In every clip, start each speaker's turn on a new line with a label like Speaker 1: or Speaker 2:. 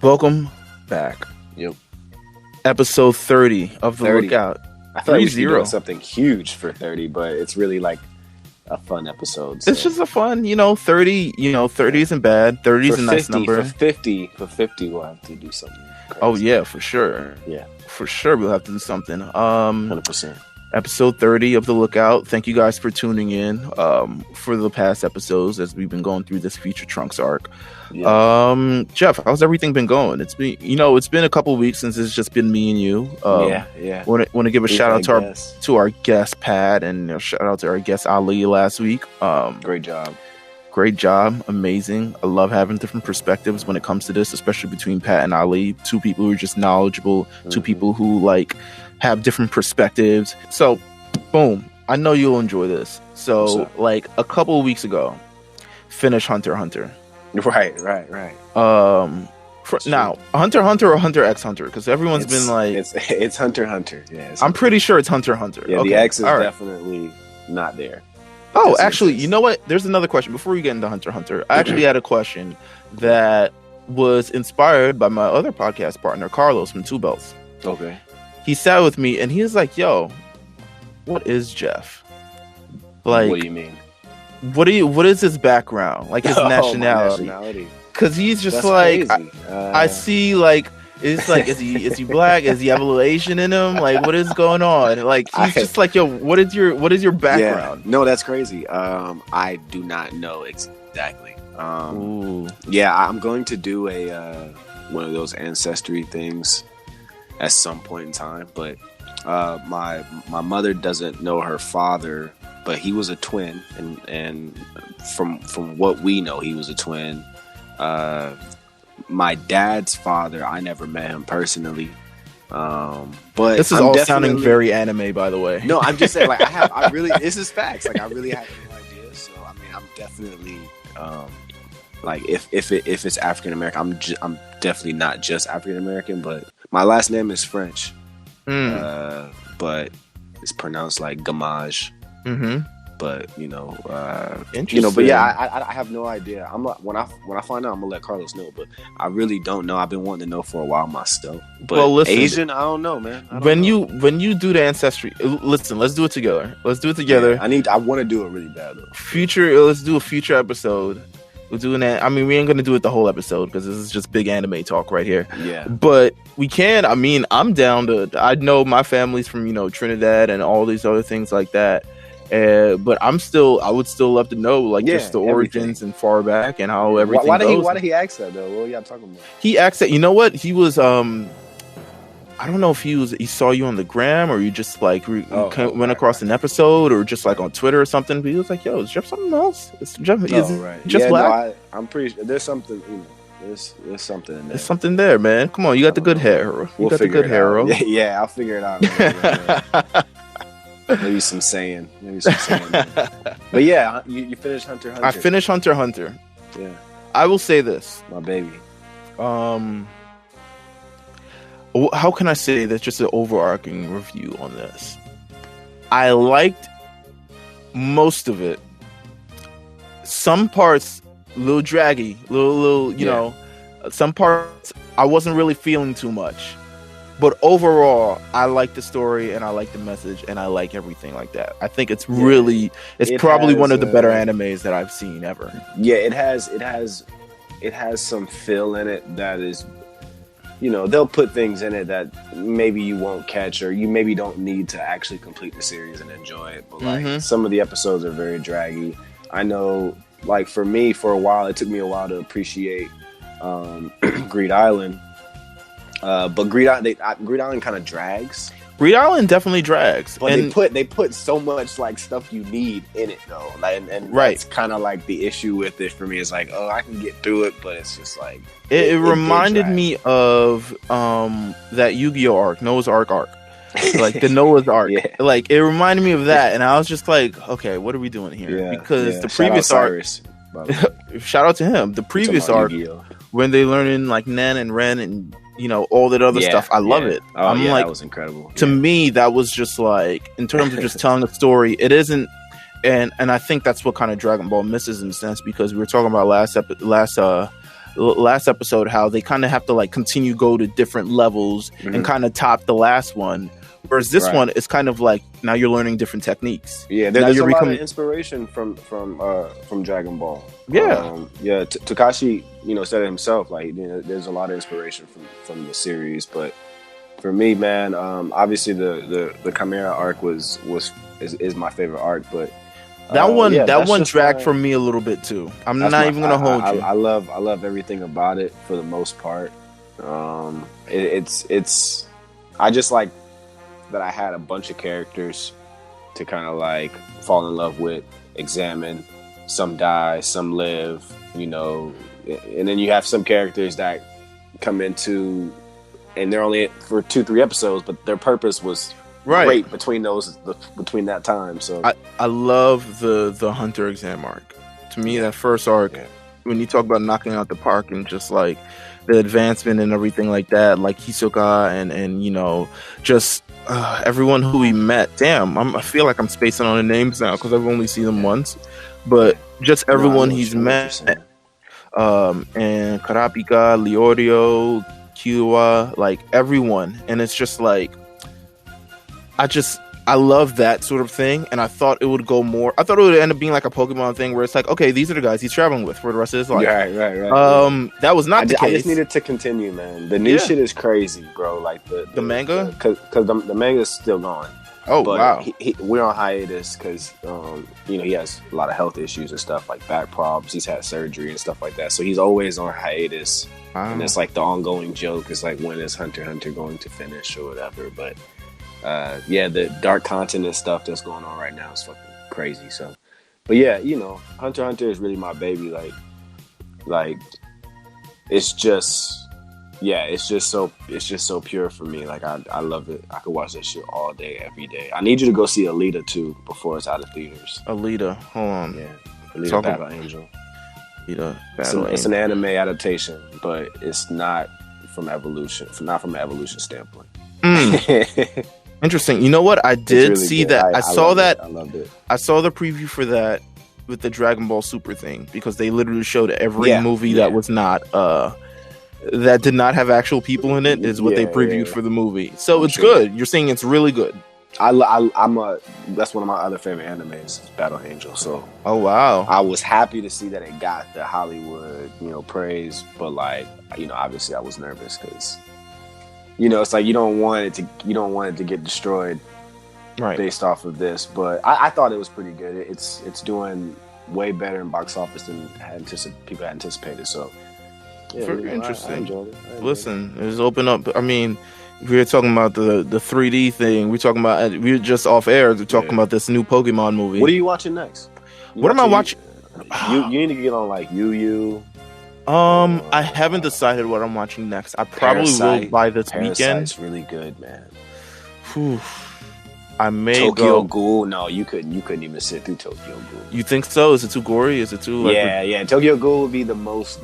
Speaker 1: Welcome back.
Speaker 2: Yep.
Speaker 1: Episode 30 of The
Speaker 2: 30.
Speaker 1: Lookout.
Speaker 2: I thought we should be doing something huge for 30, but it's really like a fun episode. So.
Speaker 1: It's just a fun, 30, 30 isn't bad. 30 is a nice number.
Speaker 2: For 50, we'll have to do something crazy.
Speaker 1: Oh, yeah, for sure.
Speaker 2: Yeah.
Speaker 1: For sure, we'll have to do something.
Speaker 2: 100%.
Speaker 1: Episode 30 of The Lookout. Thank you guys for tuning in for the past episodes as we've been going through this Future Trunks arc. Yeah. Jeff, how's everything been going? It's been, it's been a couple weeks since it's just been me and you.
Speaker 2: Yeah.
Speaker 1: Want to give a shout out to our guest Pat, and shout out to our guest Ali last week.
Speaker 2: Great job.
Speaker 1: Amazing. I love having different perspectives when it comes to this, especially between Pat and Ali. Two people who are just knowledgeable, two people who have different perspectives. So, boom. I know you'll enjoy this. So, a couple of weeks ago, finish Hunter x Hunter.
Speaker 2: Right.
Speaker 1: Now, Hunter x Hunter or Hunter x Hunter? Because everyone's been like...
Speaker 2: It's Hunter x Hunter. Yeah,
Speaker 1: I'm pretty sure it's Hunter x Hunter.
Speaker 2: Yeah, okay. The X is definitely not there.
Speaker 1: Oh, actually, you know what? There's another question. Before we get into Hunter x Hunter, I actually had a question that was inspired by my other podcast partner, Carlos from Two Belts.
Speaker 2: Okay.
Speaker 1: He sat with me and he was like, yo, what is Jeff?
Speaker 2: What do you mean?
Speaker 1: What is his background? Like his nationality? Because he's just I see is he black? Is he have a little Asian in him? Like, what is going on? Like, he's just like, yo, what is your background?
Speaker 2: Yeah. No, that's crazy. I do not know exactly. Yeah, I'm going to do a one of those ancestry things at some point in time, but my mother doesn't know her father, but he was a twin, and from what we know, he was a twin. My dad's father, I never met him personally, but
Speaker 1: this is all sounding very anime, by the way.
Speaker 2: No, I'm just saying, this is facts. I really have no idea. So I mean, I'm definitely if it's African American, I'm definitely not just African American, but my last name is French, but it's pronounced like Gamage.
Speaker 1: Mm-hmm.
Speaker 2: But
Speaker 1: interesting.
Speaker 2: But yeah, I have no idea. I'm not, when I find out, I'm gonna let Carlos know. But I really don't know. I've been wanting to know for a while myself. But listen, Asian, I don't know, man.
Speaker 1: When you do the ancestry, listen, let's do it together.
Speaker 2: Yeah, I want to do it really bad though.
Speaker 1: Let's do a future episode. We're doing that. I mean, we ain't gonna do it the whole episode because this is just big anime talk right here.
Speaker 2: Yeah.
Speaker 1: But we can. I mean, I'm down to. I know my family's from Trinidad and all these other things like that. But I would still love to know just the origins and far back and how everything goes.
Speaker 2: Why did he ask that though? What were y'all talking about?
Speaker 1: He asked that. You know what? He was I don't know if he saw you on the gram or you just went across an episode or just on Twitter or something. But he was like, "Yo, is Jeff something else? Is Jeff just black?"
Speaker 2: No, I'm pretty sure there's something. There's something in there.
Speaker 1: There's something there, man. Come on, you got the good hair.
Speaker 2: We'll got the good hair. Yeah, I'll figure it out. Maybe some saying. But yeah, you finished Hunter x Hunter.
Speaker 1: I finished Hunter x Hunter.
Speaker 2: Yeah.
Speaker 1: I will say this.
Speaker 2: My baby.
Speaker 1: How can I say that's just an overarching review on this? I liked most of it. Some parts a little draggy, little some parts I wasn't really feeling too much. But overall, I like the story and I like the message and I like everything like that. I think it's probably one of the better animes that I've seen ever.
Speaker 2: Yeah, it has some feel in it that is, they'll put things in it that maybe you won't catch or you maybe don't need to actually complete the series and enjoy it. But some of the episodes are very draggy. I know, for me, for a while, it took me a while to appreciate Greed Island. But Greed Island kind of drags.
Speaker 1: Greed Island definitely drags.
Speaker 2: But they put so much stuff you need in it though. And that's kind of the issue with it for me. It's I can get through it, but it's just
Speaker 1: it reminded me of that Yu-Gi-Oh arc, Noah's Ark. The Noah's Ark.
Speaker 2: Yeah.
Speaker 1: It reminded me of that, and I was just okay, what are we doing here?
Speaker 2: Yeah,
Speaker 1: because the previous arc, shout out to him. The previous arc, when they learn in Nen and Ren and all that other stuff, I love it.
Speaker 2: Oh, that was incredible.
Speaker 1: To me, that was just in terms of just telling a story, it isn't, and I think that's what kind of Dragon Ball misses in a sense, because we were talking about last last episode, how they kind of have to like continue go to different levels and kind of top the last one. Whereas this one is kind of like now you're learning different techniques.
Speaker 2: Yeah, there's a lot of inspiration from Dragon Ball.
Speaker 1: Yeah,
Speaker 2: Takashi, said it himself. Like, there's a lot of inspiration from the series. But for me, man, obviously the Chimera arc is my favorite arc. But that
Speaker 1: one dragged for me a little bit too. I'm not even gonna hold you.
Speaker 2: I love everything about it for the most part. It's I just like that I had a bunch of characters to kind of like fall in love with, examine. Some die, some live, and then you have some characters that come into, and they're only for 2-3 episodes, but their purpose was great between that time. So
Speaker 1: I love the Hunter exam arc. To me, that first arc, when you talk about knocking out the park and just like the advancement and everything like that, like Hisoka and just everyone who we met. Damn, I feel like I'm spacing on the names now because I've only seen them once, but just everyone he's met, and Karapika, Leorio, Killua, like everyone, and it's just like I love that sort of thing, and I thought it would go more. I thought it would end up being like a Pokemon thing where it's like, okay, these are the guys he's traveling with for the rest of his life.
Speaker 2: Right.
Speaker 1: That was not the case.
Speaker 2: I just needed to continue, man. The new shit is crazy, bro. Like the
Speaker 1: manga,
Speaker 2: because the manga is still going.
Speaker 1: Oh, but wow.
Speaker 2: We're on hiatus because he has a lot of health issues and stuff, like back problems. He's had surgery and stuff like that, so he's always on hiatus. Wow. And it's like the ongoing joke is like, when is Hunter x Hunter going to finish or whatever, but. The dark continent stuff that's going on right now is fucking crazy. So, but yeah, Hunter x Hunter is really my baby. Like it's just so pure for me. Like I love it. I could watch that shit all day, every day. I need you to go see Alita too before it's out of theaters.
Speaker 1: Alita, hold on.
Speaker 2: Yeah, Alita Battle Angel.
Speaker 1: Alita Battle Angel.
Speaker 2: It's an anime adaptation, but it's not from evolution. Not from an evolution standpoint.
Speaker 1: Interesting. You know what? I did
Speaker 2: really
Speaker 1: see
Speaker 2: good.
Speaker 1: that. I saw that.
Speaker 2: I loved it.
Speaker 1: I saw the preview for that with the Dragon Ball Super thing because they literally showed every movie that was not that did not have actual people in it is what they previewed for the movie. So it's good. You're saying it's really good.
Speaker 2: That's one of my other favorite animes, is Battle Angel. So
Speaker 1: oh wow,
Speaker 2: I was happy to see that it got the Hollywood praise, but like obviously I was nervous because. It's like you don't want it to get destroyed, based off of this. But I thought it was pretty good. It's doing way better in box office than people had anticipated. So,
Speaker 1: very interesting.
Speaker 2: I enjoyed it.
Speaker 1: Listen, it's open up. I mean, we were talking about the 3D thing. We were just off air. We're talking about this new Pokemon movie.
Speaker 2: What are you watching next?
Speaker 1: What am I watching?
Speaker 2: You need to get on like Yu.
Speaker 1: I haven't decided what I'm watching next. I probably will by this weekend.
Speaker 2: It's really good, man.
Speaker 1: Whew. I may
Speaker 2: Tokyo Ghoul. No, you couldn't even sit through Tokyo Ghoul.
Speaker 1: You think so? Is it too gory? Is it too like?
Speaker 2: Yeah. Tokyo Ghoul would be the most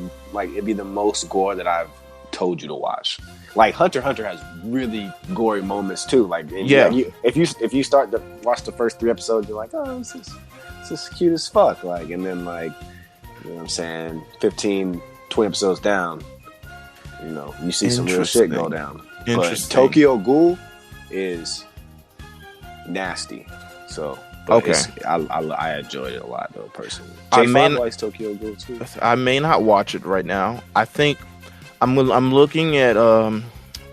Speaker 2: gore that I've told you to watch. Like Hunter x Hunter has really gory moments too. Like if you start to watch the first 3 episodes, you're like, oh, this is cute as fuck. Like, and then like, you know what I'm saying, 15, 20 episodes down, you see some real shit go down. But Tokyo Ghoul is nasty. So okay, I enjoyed it a lot though personally. J5 likes Tokyo Ghoul too.
Speaker 1: I may not watch it right now. I think I'm looking at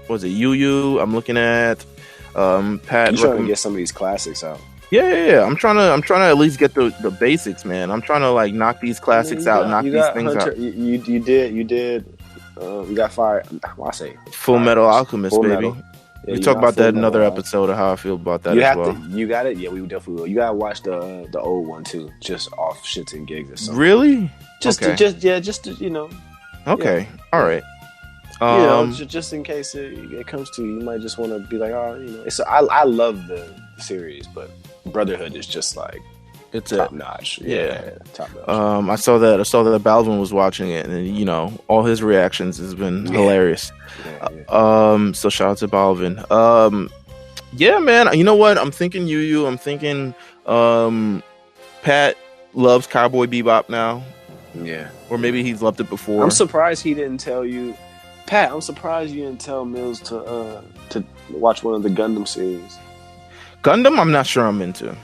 Speaker 1: was it Yu? I'm looking at Pat.
Speaker 2: You trying to get some of these classics out.
Speaker 1: Yeah. I'm trying to at least get the basics, man. I'm trying to like knock these classics out, knock these things out.
Speaker 2: You did. You got fired. Well, I say
Speaker 1: Full Metal Alchemist, baby. Yeah, we talk about that in another episode of how I feel about that as well.
Speaker 2: You got it. Yeah, we definitely will. You gotta watch the old one too, just off shits and gigs or something.
Speaker 1: Really?
Speaker 2: Just to.
Speaker 1: Okay.
Speaker 2: Yeah.
Speaker 1: All right.
Speaker 2: Just in case it comes to you might just want to be like, I love the series, but Brotherhood is just like
Speaker 1: it's
Speaker 2: top notch. Yeah, top notch.
Speaker 1: I saw that Balvin was watching it, and all his reactions has been hilarious. Yeah. So shout out to Balvin. Yeah, man. You know what? I'm thinking Yu. I'm thinking Pat loves Cowboy Bebop now.
Speaker 2: Yeah.
Speaker 1: Or maybe he's loved it before.
Speaker 2: I'm surprised he didn't tell you, Pat. I'm surprised you didn't tell Mills to watch one of the Gundam series.
Speaker 1: Gundam, I'm not sure I'm into.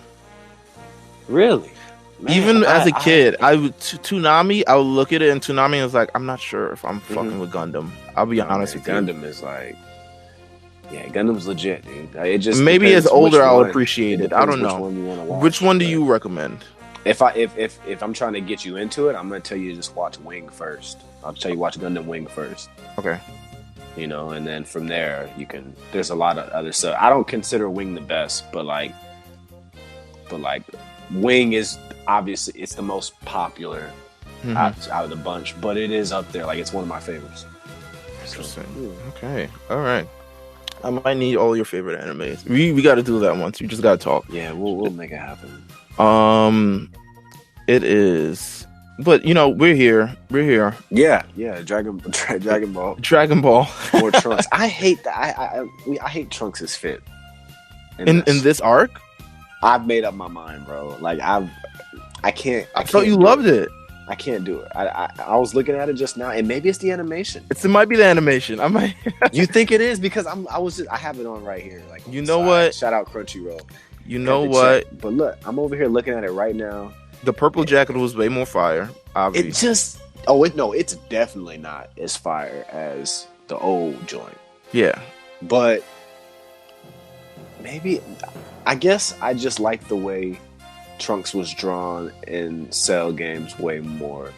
Speaker 2: Really? Man,
Speaker 1: Even as a kid, I would Toonami. I would look at it, and Toonami was like, I'm not sure if I'm fucking with Gundam. I'll be honest with you.
Speaker 2: Gundam is like, yeah, Gundam's legit, dude. It just
Speaker 1: maybe as older I'll appreciate it. I don't
Speaker 2: which
Speaker 1: know.
Speaker 2: one you want to watch.
Speaker 1: Which one do you recommend?
Speaker 2: If I'm trying to get you into it, I'm gonna tell you to just watch Wing first. I'll tell you watch Gundam Wing first.
Speaker 1: Okay.
Speaker 2: You know, and then from there you can. There's a lot of other stuff. I don't consider Wing the best, but like Wing is obviously it's the most popular out of the bunch, but it is up there. Like it's one of my favorites.
Speaker 1: Interesting. So, okay. All right. I might need all your favorite animes. We got to do that once. We just got to talk.
Speaker 2: Yeah, we'll make it happen.
Speaker 1: It is, but you know we're here.
Speaker 2: Yeah. Dragon Ball.
Speaker 1: Dragon Ball.
Speaker 2: Or Trunks. I hate that. I hate Trunks' fit.
Speaker 1: In this arc,
Speaker 2: I've made up my mind, bro. Like I can't.
Speaker 1: I thought you loved it.
Speaker 2: I can't do it. I was looking at it just now, and maybe it's the animation.
Speaker 1: It might be the animation. I might.
Speaker 2: You think it is? Because I have it on right here. Like
Speaker 1: you know what?
Speaker 2: Shout out Crunchyroll.
Speaker 1: You know what?
Speaker 2: Check. But look, I'm over here looking at it right now.
Speaker 1: The purple jacket was way more fire. Obviously.
Speaker 2: It just. It's definitely not as fire as the old joint.
Speaker 1: Yeah.
Speaker 2: But maybe, I guess I just like the way Trunks was drawn in Cell games way more.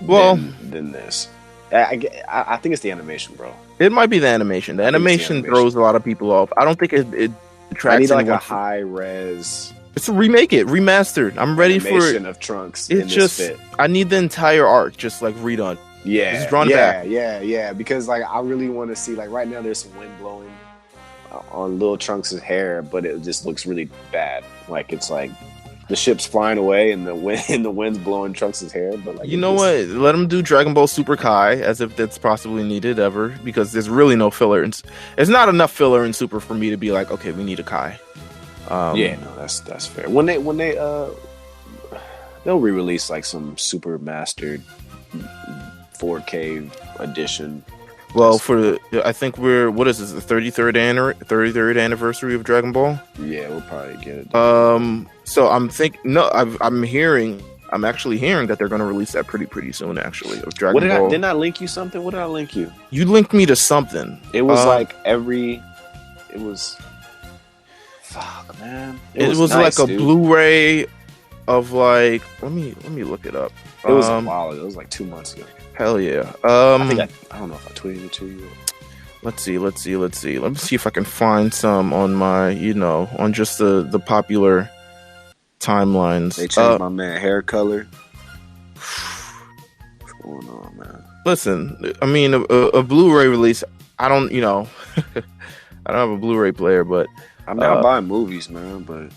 Speaker 2: Than this. I think it's the animation, bro.
Speaker 1: It might be the animation. The animation throws a lot of people off. I don't think it attracts.
Speaker 2: I need like a high res.
Speaker 1: It's a remake it, remastered. I'm ready for it.
Speaker 2: Of Trunks.
Speaker 1: It's just I need the entire arc just like redone.
Speaker 2: Yeah,
Speaker 1: just drawn back.
Speaker 2: Yeah. Because like I really want to see like right now there's some wind blowing on Lil Trunks' hair, but it just looks really bad. Like it's like the ship's flying away and the wind's blowing Trunks' hair. But like
Speaker 1: you know what? Let them do Dragon Ball Super Kai as if that's possibly needed ever, because there's really no filler. It's not enough filler in Super for me to be like, okay, we need a Kai.
Speaker 2: Yeah, no, that's fair. When they they'll re-release like some super mastered 4K edition.
Speaker 1: Well, I think what is this, the 33rd anniversary of Dragon Ball?
Speaker 2: Yeah, we'll probably get it.
Speaker 1: So I'm actually hearing that they're going to release that pretty soon. Actually, of Dragon Ball.
Speaker 2: Didn't I link you something? What did I link you?
Speaker 1: You linked me to something.
Speaker 2: It was it was. Fuck, man.
Speaker 1: It was nice, like a Blu-ray of like. Let me look it up.
Speaker 2: It was a while ago. It was like 2 months ago.
Speaker 1: Hell yeah.
Speaker 2: I don't know if I tweeted it to you.
Speaker 1: Let's see. Let me see if I can find some on my, on just the popular timelines.
Speaker 2: They changed my man hair color. What's going on, man?
Speaker 1: Listen, I mean, a Blu-ray release. I don't, I don't have a Blu-ray player, but
Speaker 2: I'm not buying movies, man. But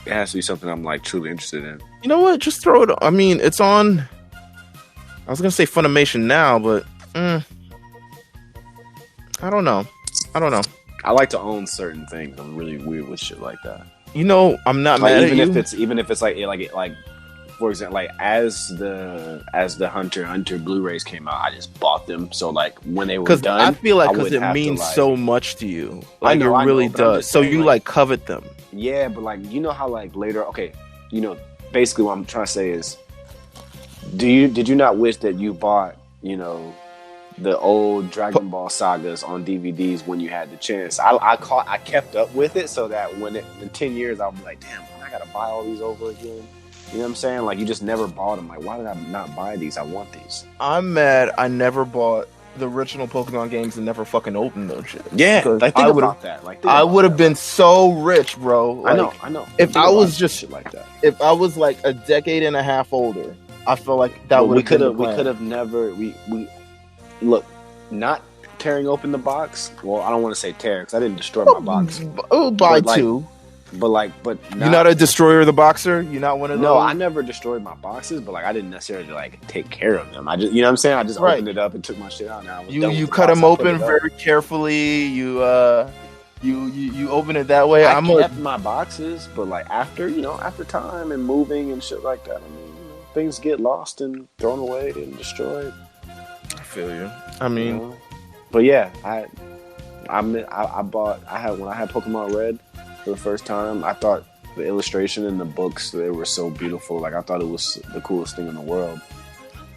Speaker 2: it has to be something I'm like truly interested in.
Speaker 1: You know what? Just throw it. I mean, it's on. I was gonna say Funimation now, but I don't know.
Speaker 2: I like to own certain things. I'm really weird with shit like that.
Speaker 1: I'm not mad at you.
Speaker 2: Even if it's like for example, like as the Hunter x Hunter Blu-rays came out, I just bought them. So like when they were done,
Speaker 1: I feel like because it means so much to you. Like it really does. So you like covet them.
Speaker 2: Yeah, but like how like later, okay, basically what I'm trying to say is, did you not wish that you bought the old Dragon Ball sagas on DVDs when you had the chance? I kept up with it so that when in 10 years I'll be like, damn, I gotta buy all these over again. You know what I'm saying? Like you just never bought them. Like why did I not buy these? I want these.
Speaker 1: I'm mad I never bought the original Pokemon games and never fucking opened those shit.
Speaker 2: Yeah, like think about that. Like
Speaker 1: I would have been so rich, bro. Like,
Speaker 2: I know.
Speaker 1: If I was just
Speaker 2: shit like that.
Speaker 1: If I was like a decade and a half older, I feel like that would. We could
Speaker 2: have never. We look, not tearing open the box. Well, I don't want to say tear because I didn't destroy my box.
Speaker 1: Buy two.
Speaker 2: But
Speaker 1: you're not a destroyer of the boxer. You're not one of those.
Speaker 2: No, I never destroyed my boxes, but like I didn't necessarily like take care of them. I just, you know what I'm saying? I just opened it up and took my shit out. Now
Speaker 1: you cut them open very carefully. You open it that way.
Speaker 2: I kept my boxes, but like after time and moving and shit like that. I mean, things get lost and thrown away and destroyed.
Speaker 1: I feel you. I mean,
Speaker 2: but yeah, I bought. When I had Pokemon Red for the first time. I thought the illustration in the books, they were so beautiful. Like I thought it was the coolest thing in the world.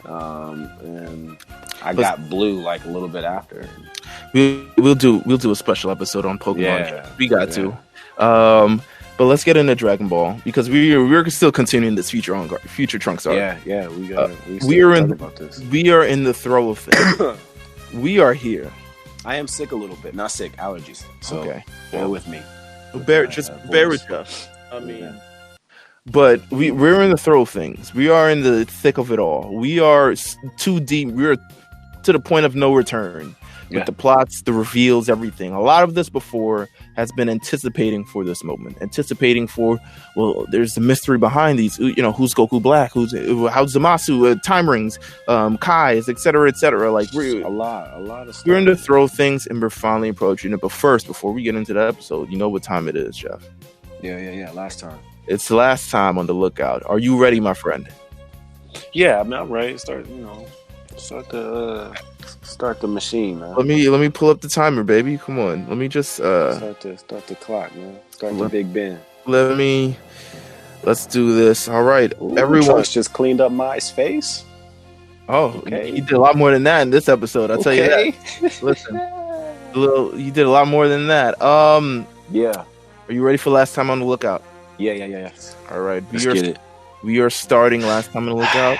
Speaker 2: And I got Blue like a little bit after.
Speaker 1: We'll do a special episode on Pokemon.
Speaker 2: Yeah,
Speaker 1: we got to. But let's get into Dragon Ball because we're still continuing this future Trunks arc.
Speaker 2: Yeah, we
Speaker 1: are
Speaker 2: in about this.
Speaker 1: We are in the throw of things. We are here.
Speaker 2: I am sick a little bit, not sick, allergies. So bear with me.
Speaker 1: Bear with us. I mean, but we're in the throw of things. We are in the thick of it all. We are too deep. We're to the point of no return. With the plots, the reveals, everything. A lot of this before has been anticipating for this moment. Anticipating for, well, there's the mystery behind these. You know, who's Goku Black? How's Zamasu? Time rings, Kai's, etc., etc. Like we're
Speaker 2: a lot of stuff.
Speaker 1: We're in the throw of things, and we're finally approaching it. But first, before we get into the episode, you know what time it is, Jeff?
Speaker 2: Yeah. Last time.
Speaker 1: It's the last time on the lookout. Are you ready, my friend?
Speaker 2: Yeah, I'm ready. Start the machine, man.
Speaker 1: Let me pull up the timer, baby. Come on. Let me just
Speaker 2: start the clock, man. Start the Big Ben.
Speaker 1: Let's do this. All right.
Speaker 2: Ooh,
Speaker 1: everyone
Speaker 2: Trunks just cleaned up my face.
Speaker 1: Oh,
Speaker 2: okay.
Speaker 1: He did a lot more than that in this episode. I'll tell you that. Listen. You did a lot more than that.
Speaker 2: Yeah.
Speaker 1: Are you ready for last time on the lookout?
Speaker 2: Yeah.
Speaker 1: All right.
Speaker 2: Let's get it.
Speaker 1: We are starting last time on the lookout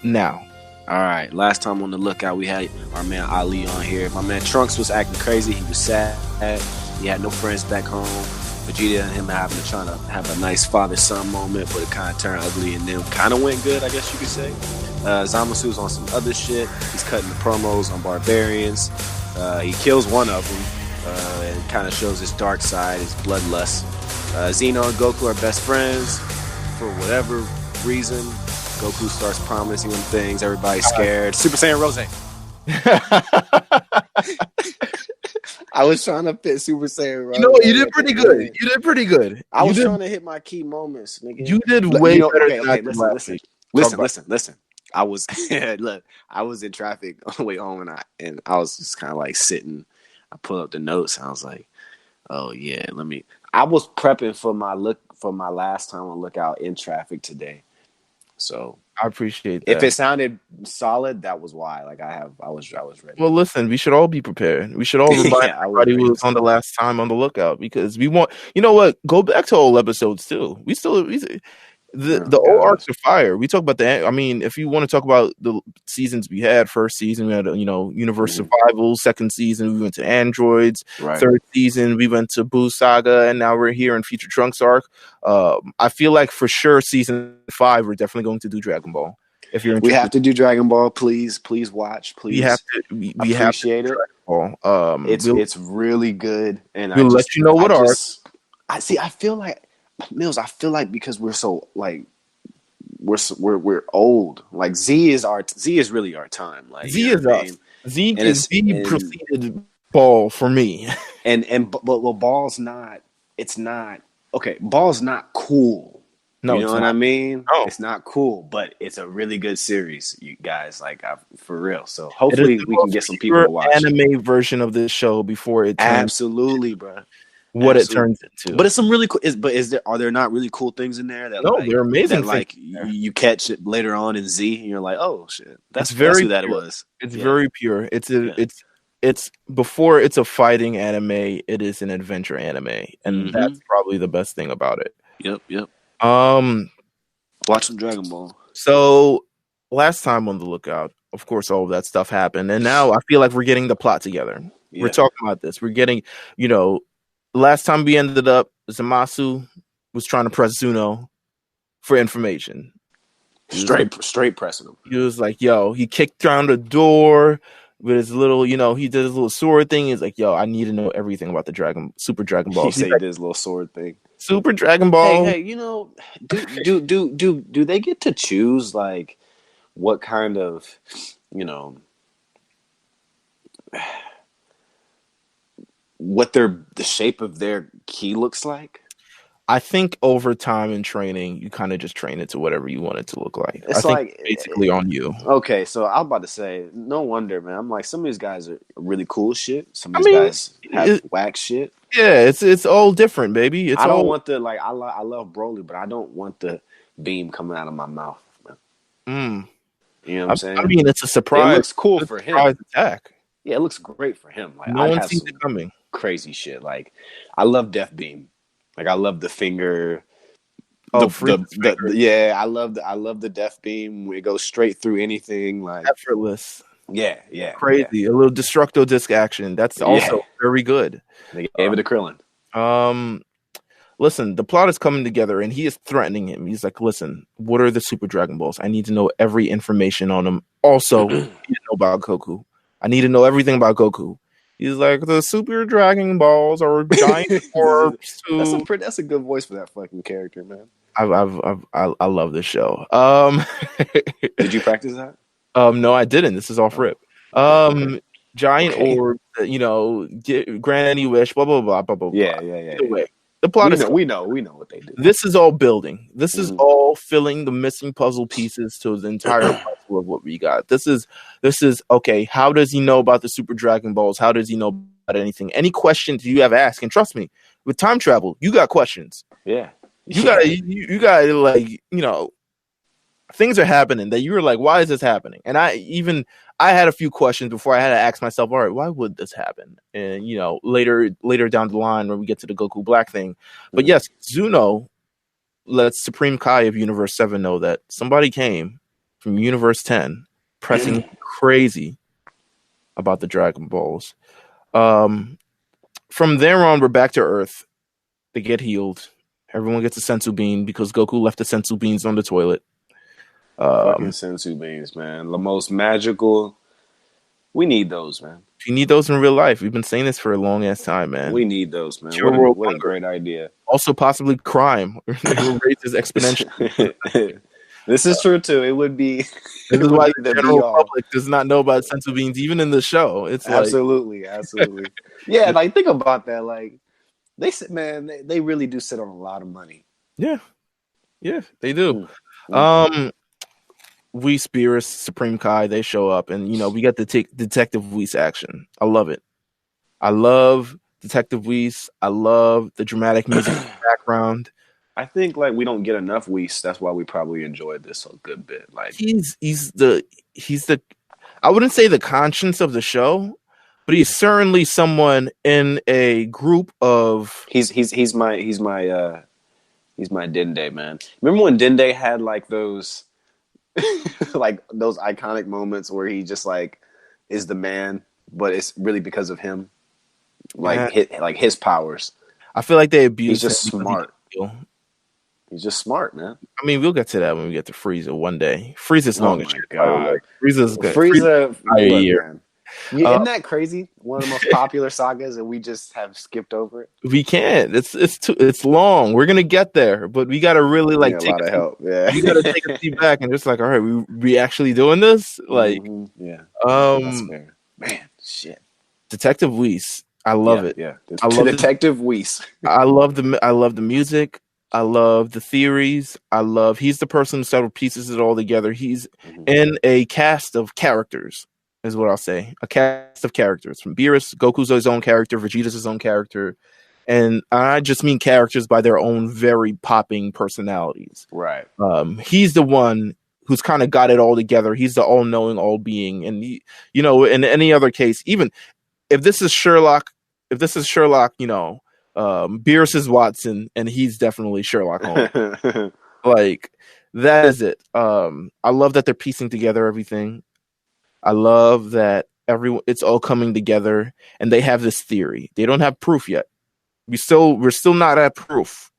Speaker 1: now.
Speaker 2: All right, last time on the lookout, we had our man Ali on here. My man Trunks was acting crazy. He was sad. He had no friends back home. Vegeta and him trying to have a nice father-son moment, but it kind of turned ugly, and then kind of went good, I guess you could say. Zamasu's on some other shit. He's cutting the promos on Barbarians. He kills one of them and kind of shows his dark side, his bloodlust. Xeno and Goku are best friends for whatever reason. Goku starts promising them things. Everybody's scared. Super Saiyan Rose. I was trying to fit Super Saiyan Rose.
Speaker 1: You know what? You did pretty good.
Speaker 2: I was trying to hit my key moments, nigga.
Speaker 1: You did way better than
Speaker 2: Listen. I was I was in traffic on the way home, and I was just kind of like sitting. I pulled up the notes, and I was like, "Oh yeah, I was prepping for my last time on Lookout in traffic today. So
Speaker 1: I appreciate that.
Speaker 2: If it sounded solid, that was why. Like I was ready.
Speaker 1: Well, listen, we should all be prepared. We should all remind everybody who was on the last time on the lookout because we want. You know what? Go back to old episodes too. The old arcs are fire. We talk about I mean, if you want to talk about the seasons we had, first season we had Universe Survival. Second season we went to Androids.
Speaker 2: Right.
Speaker 1: Third season we went to Boo Saga, and now we're here in Future Trunks arc. I feel like for sure season 5 we're definitely going to do Dragon Ball. If you're interested.
Speaker 2: We have to do Dragon Ball, please watch, please.
Speaker 1: We
Speaker 2: appreciate
Speaker 1: have to
Speaker 2: it. Ball. It's really good, and
Speaker 1: we'll let you know what arc.
Speaker 2: I feel like. Mills, I feel like because we're so like we're old. Like Z is really our time. Like
Speaker 1: Z is us. Z preceded Ball for me.
Speaker 2: But Ball's not. It's not okay. Ball's not cool.
Speaker 1: No,
Speaker 2: you know what I mean?
Speaker 1: No.
Speaker 2: It's not cool, but it's a really good series, you guys. Like for real. So hopefully we can get some people to watch
Speaker 1: anime version of this show before it turns
Speaker 2: absolutely, bro.
Speaker 1: It turns into.
Speaker 2: But it's some really cool. Are there not really cool things in there?
Speaker 1: They're amazing.
Speaker 2: That, like you catch it later on in Z, and you're like, oh shit, that's who that it was.
Speaker 1: It's very pure. It's before it's a fighting anime. It is an adventure anime, and that's probably the best thing about it.
Speaker 2: Yep. Watch some Dragon Ball.
Speaker 1: So last time on the lookout, of course, all of that stuff happened, and now I feel like we're getting the plot together. Yeah. We're talking about this. We're getting, last time we ended up, Zamasu was trying to press Zuno for information.
Speaker 2: Straight pressing him.
Speaker 1: He was like, he kicked down the door with his little, he did his little sword thing. He's like, I need to know everything about the Super Dragon Ball.
Speaker 2: He said he did his little sword thing.
Speaker 1: Super Dragon Ball.
Speaker 2: Hey, do they get to choose like what kind of, what the shape of their key looks like?
Speaker 1: I think over time in training, you kind of just train it to whatever you want it to look like. I
Speaker 2: It's
Speaker 1: think
Speaker 2: like
Speaker 1: it's basically on you.
Speaker 2: okay, so I was about to say, no wonder, man. I'm like, some of these guys are really cool shit. Some of
Speaker 1: I
Speaker 2: these
Speaker 1: mean,
Speaker 2: guys have whack shit.
Speaker 1: yeah, it's all different, baby. It's
Speaker 2: I don't
Speaker 1: all.
Speaker 2: want the like. I love Broly, but I don't want the beam coming out of my mouth, man.
Speaker 1: Mm,
Speaker 2: You know what I'm saying?
Speaker 1: I mean, it's a
Speaker 2: It
Speaker 1: surprise.
Speaker 2: looks cool
Speaker 1: It's
Speaker 2: for
Speaker 1: a surprise
Speaker 2: him.
Speaker 1: attack.
Speaker 2: Yeah, it looks great for him. Like
Speaker 1: No
Speaker 2: I'd
Speaker 1: one
Speaker 2: have
Speaker 1: sees
Speaker 2: some
Speaker 1: it coming.
Speaker 2: crazy shit. Like I love Death Beam. Like I love the finger.
Speaker 1: Oh, freeze finger.
Speaker 2: Yeah, I love the Death Beam. It goes straight through anything. Like
Speaker 1: Effortless.
Speaker 2: yeah,
Speaker 1: Crazy. A little destructo disc action. That's also very good.
Speaker 2: They gave it to Krillin.
Speaker 1: Listen, the plot is coming together and he is threatening him. He's like, listen, what are the Super Dragon Balls? I need to know every information on them. Also, I need to know about Goku. I need to know everything about Goku. He's like, the Super Dragon Balls are giant orbs too.
Speaker 2: That's a good voice for that fucking character, man.
Speaker 1: I love this show.
Speaker 2: Did you practice that?
Speaker 1: No, I didn't. This is off rip. Giant orbs, grant any wish, blah blah blah blah blah.
Speaker 2: Yeah.
Speaker 1: Either way, the plot
Speaker 2: we know what they do.
Speaker 1: This is all building. This is all filling the missing puzzle pieces to the entire puzzle of what we got. This is okay. How does he know about the Super Dragon Balls? How does he know about anything? Any questions you have asked, and trust me, with time travel, you got questions.
Speaker 2: Yeah,
Speaker 1: you got like things are happening that you were like, why is this happening? And I had a few questions before I had to ask myself, all right, why would this happen? And later down the line when we get to the Goku Black thing. But yes, Zuno lets Supreme Kai of Universe 7 know that somebody came from Universe 10 pressing crazy about the Dragon Balls. From there on, we're back to Earth. They get healed. Everyone gets a sensu bean because Goku left the sensu beans on the toilet.
Speaker 2: Fucking sensu beans, man. The most magical. We need those, man.
Speaker 1: You need those in real life. We've been saying this for a long ass time, man.
Speaker 2: We need those, man. What a great idea.
Speaker 1: Also, possibly crime. It will raise this exponentially.
Speaker 2: This is true too. It would be.
Speaker 1: This is why the general public does not know about sensu beans, even in the show. It's
Speaker 2: absolutely. Yeah, like think about that. Like they said, man, they really do sit on a lot of money.
Speaker 1: Yeah, they do. Whis, Beerus, Supreme Kai, they show up, and we got the Detective Whis action. I love it. I love Detective Whis. I love the dramatic music in the background.
Speaker 2: I think like we don't get enough Whis. That's why we probably enjoyed this a good bit. Like
Speaker 1: he's the I wouldn't say the conscience of the show, but he's certainly someone in a group of.
Speaker 2: He's my Dende, man. Remember when Dende had like those. Like those iconic moments where he just like is the man, but it's really because of him, like his powers.
Speaker 1: I feel like they abuse.
Speaker 2: He's just smart. He's just smart, man.
Speaker 1: I mean, we'll get to that when we get to Frieza one day. Frieza's long as shit.
Speaker 2: God.
Speaker 1: Frieza's good.
Speaker 2: Frieza,
Speaker 1: a year.
Speaker 2: Man. Isn't that crazy? One of the most popular sagas, and we just have skipped over it.
Speaker 1: We can't. It's long. We're gonna get there, but we gotta really take
Speaker 2: a lot of help. Yeah,
Speaker 1: you gotta take a seat back and just like, all right, we actually doing this? Like,
Speaker 2: yeah. That's fair. Man, shit.
Speaker 1: Detective Whis, I love it.
Speaker 2: Yeah, I love Detective Whis.
Speaker 1: I love the music. I love the theories. He's the person who pieces it all together. He's in a cast of characters. Is what I'll say. A cast of characters from Beerus. Goku's his own character. Vegeta's his own character. And I just mean characters by their own very popping personalities.
Speaker 2: Right.
Speaker 1: He's the one who's kind of got it all together. He's the all-knowing, all-being. And, in any other case, even if this is Sherlock, Beerus is Watson, and he's definitely Sherlock Holmes. Like, that is it. I love that they're piecing together everything. I love that it's all coming together, and they have this theory. They don't have proof yet. We're still not at proof,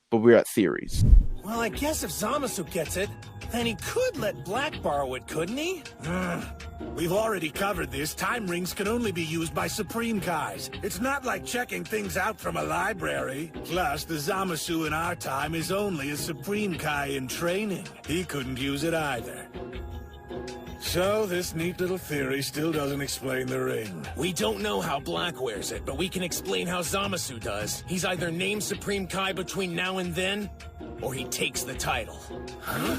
Speaker 1: but we're at theories.
Speaker 3: Well, I guess if Zamasu gets it, then he could let Black borrow it, couldn't he? We've already covered this. Time rings can only be used by Supreme Kais. It's not like checking things out from a library. Plus, the Zamasu in our time is only a Supreme Kai in training. He couldn't use it either. So this neat little theory still doesn't explain the ring.
Speaker 4: We don't know how Black wears it, but we can explain how Zamasu does. He's either named Supreme Kai between now and then, or he takes the title.
Speaker 3: Huh?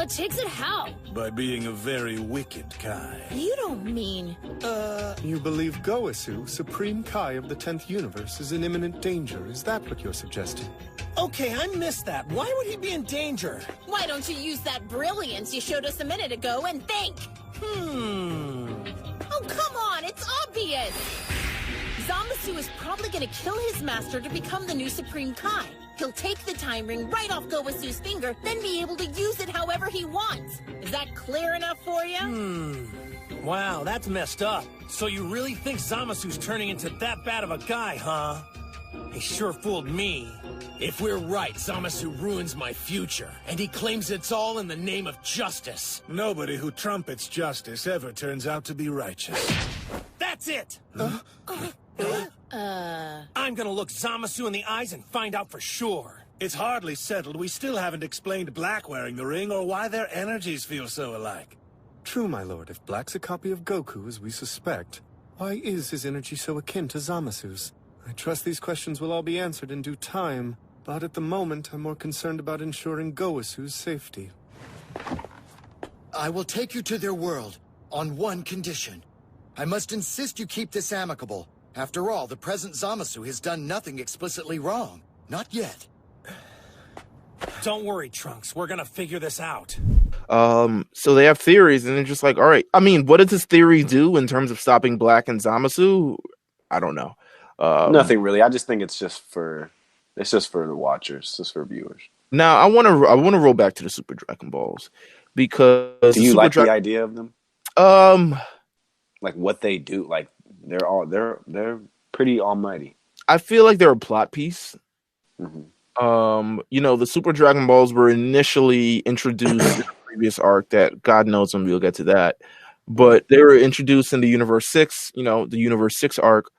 Speaker 5: Takes it how?
Speaker 3: By being a very wicked Kai.
Speaker 5: You don't mean...
Speaker 6: You believe Goasu, Supreme Kai of the 10th Universe, is in imminent danger. Is that what you're suggesting?
Speaker 4: Okay, I missed that. Why would he be in danger?
Speaker 5: Why don't you use that brilliance you showed us a minute ago and think? Oh, come on, it's obvious! Zamasu is probably gonna kill his master to become the new Supreme Kai. He'll take the time ring right off Goasu's finger, then be able to use it however he wants. Is that clear enough for you?
Speaker 4: Wow, that's messed up. So you really think Zamasu's turning into that bad of a guy, huh? He sure fooled me. If we're right, Zamasu ruins my future, and he claims it's all in the name of justice.
Speaker 3: Nobody who trumpets justice ever turns out to be righteous.
Speaker 4: That's it! I'm gonna look Zamasu in the eyes and find out for sure.
Speaker 3: It's hardly settled. We still haven't explained Black wearing the ring or why their energies feel so alike.
Speaker 6: True, my lord. If Black's a copy of Goku, as we suspect, why is his energy so akin to Zamasu's? I trust these questions will all be answered in due time, but at the moment, I'm more concerned about ensuring Goasu's safety.
Speaker 7: I will take you to their world, on one condition. I must insist you keep this amicable. After all, the present Zamasu has done nothing explicitly wrong. Not yet.
Speaker 4: Don't worry, Trunks. We're gonna figure this out.
Speaker 1: So they have theories, and they're just like, all right. I mean, what does this theory do in terms of stopping Black and Zamasu? I don't know.
Speaker 2: Nothing really. I just think it's just for the watchers, it's just for viewers.
Speaker 1: Now, I want to roll back to the Super Dragon Balls because
Speaker 2: do you like the idea of them? Like what they do, like they're pretty almighty.
Speaker 1: I feel like they're a plot piece.
Speaker 2: Mm-hmm.
Speaker 1: The Super Dragon Balls were initially introduced in the previous arc that God knows when we'll get to that. But they were introduced in the Universe 6, the Universe 6 arc,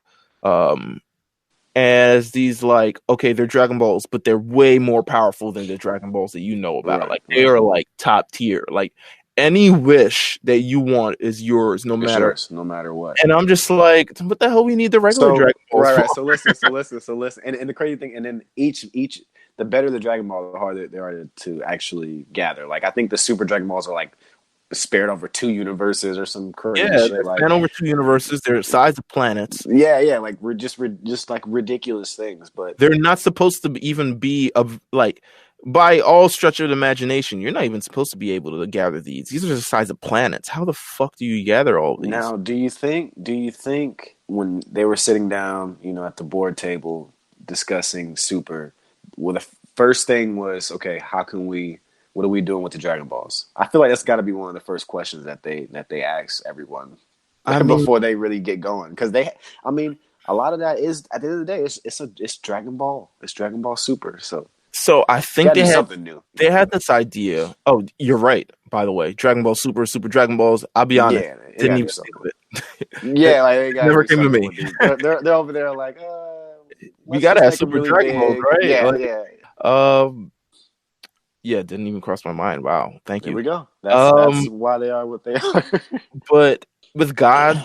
Speaker 1: as these they're Dragon Balls, but they're way more powerful than the Dragon Balls that you know about.
Speaker 2: Right,
Speaker 1: they are top tier. Like any wish that you want is yours, no matter
Speaker 2: what.
Speaker 1: And I'm just like, what the hell we need the regular Dragon Balls for?
Speaker 2: Right. So listen. And the crazy thing, and then each the better the Dragon Ball, the harder they are to actually gather. Like I think the Super Dragon Balls are spared over 2 universes or some crazy shit.
Speaker 1: Span over 2 universes. They're the size of planets.
Speaker 2: Yeah. Like we're just ridiculous things, but
Speaker 1: they're not supposed to even be by all stretch of the imagination. You're not even supposed to be able to gather these. These are the size of planets. How the fuck do you gather all these?
Speaker 2: Now, do you think when they were sitting down, at the board table discussing Super, well, the first thing was, okay, what are we doing with the Dragon Balls? I feel like that's got to be one of the first questions that they ask everyone before they really get going. Because a lot of that is, at the end of the day, it's Dragon Ball. It's Dragon Ball Super.
Speaker 1: So I think they had
Speaker 2: something new.
Speaker 1: They had this idea. Oh, you're right. By the way, Dragon Ball Super, Super Dragon Balls. I'll be honest, didn't even think of it.
Speaker 2: Yeah, it
Speaker 1: never came to me.
Speaker 2: They're over there like,
Speaker 1: we gotta have Super Dragon Balls, right?
Speaker 2: Yeah.
Speaker 1: Yeah, it didn't even cross my mind. Wow, thank you.
Speaker 2: Here we go. That's why they are what they are.
Speaker 1: But with God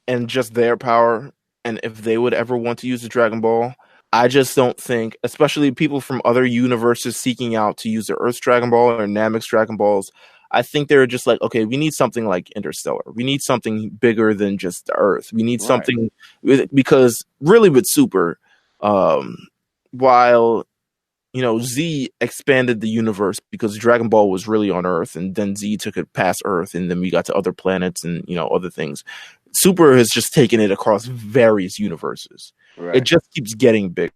Speaker 1: and just their power, and if they would ever want to use a Dragon Ball, I just don't think, especially people from other universes seeking out to use the Earth's Dragon Ball or Namek's Dragon Balls, I think they're just like, okay, we need something like Interstellar. We need something bigger than just the Earth. We need something, because really with Super, while Z expanded the universe because Dragon Ball was really on Earth, and then Z took it past Earth, and then we got to other planets and other things. Super has just taken it across various universes. Right. It just keeps getting bigger.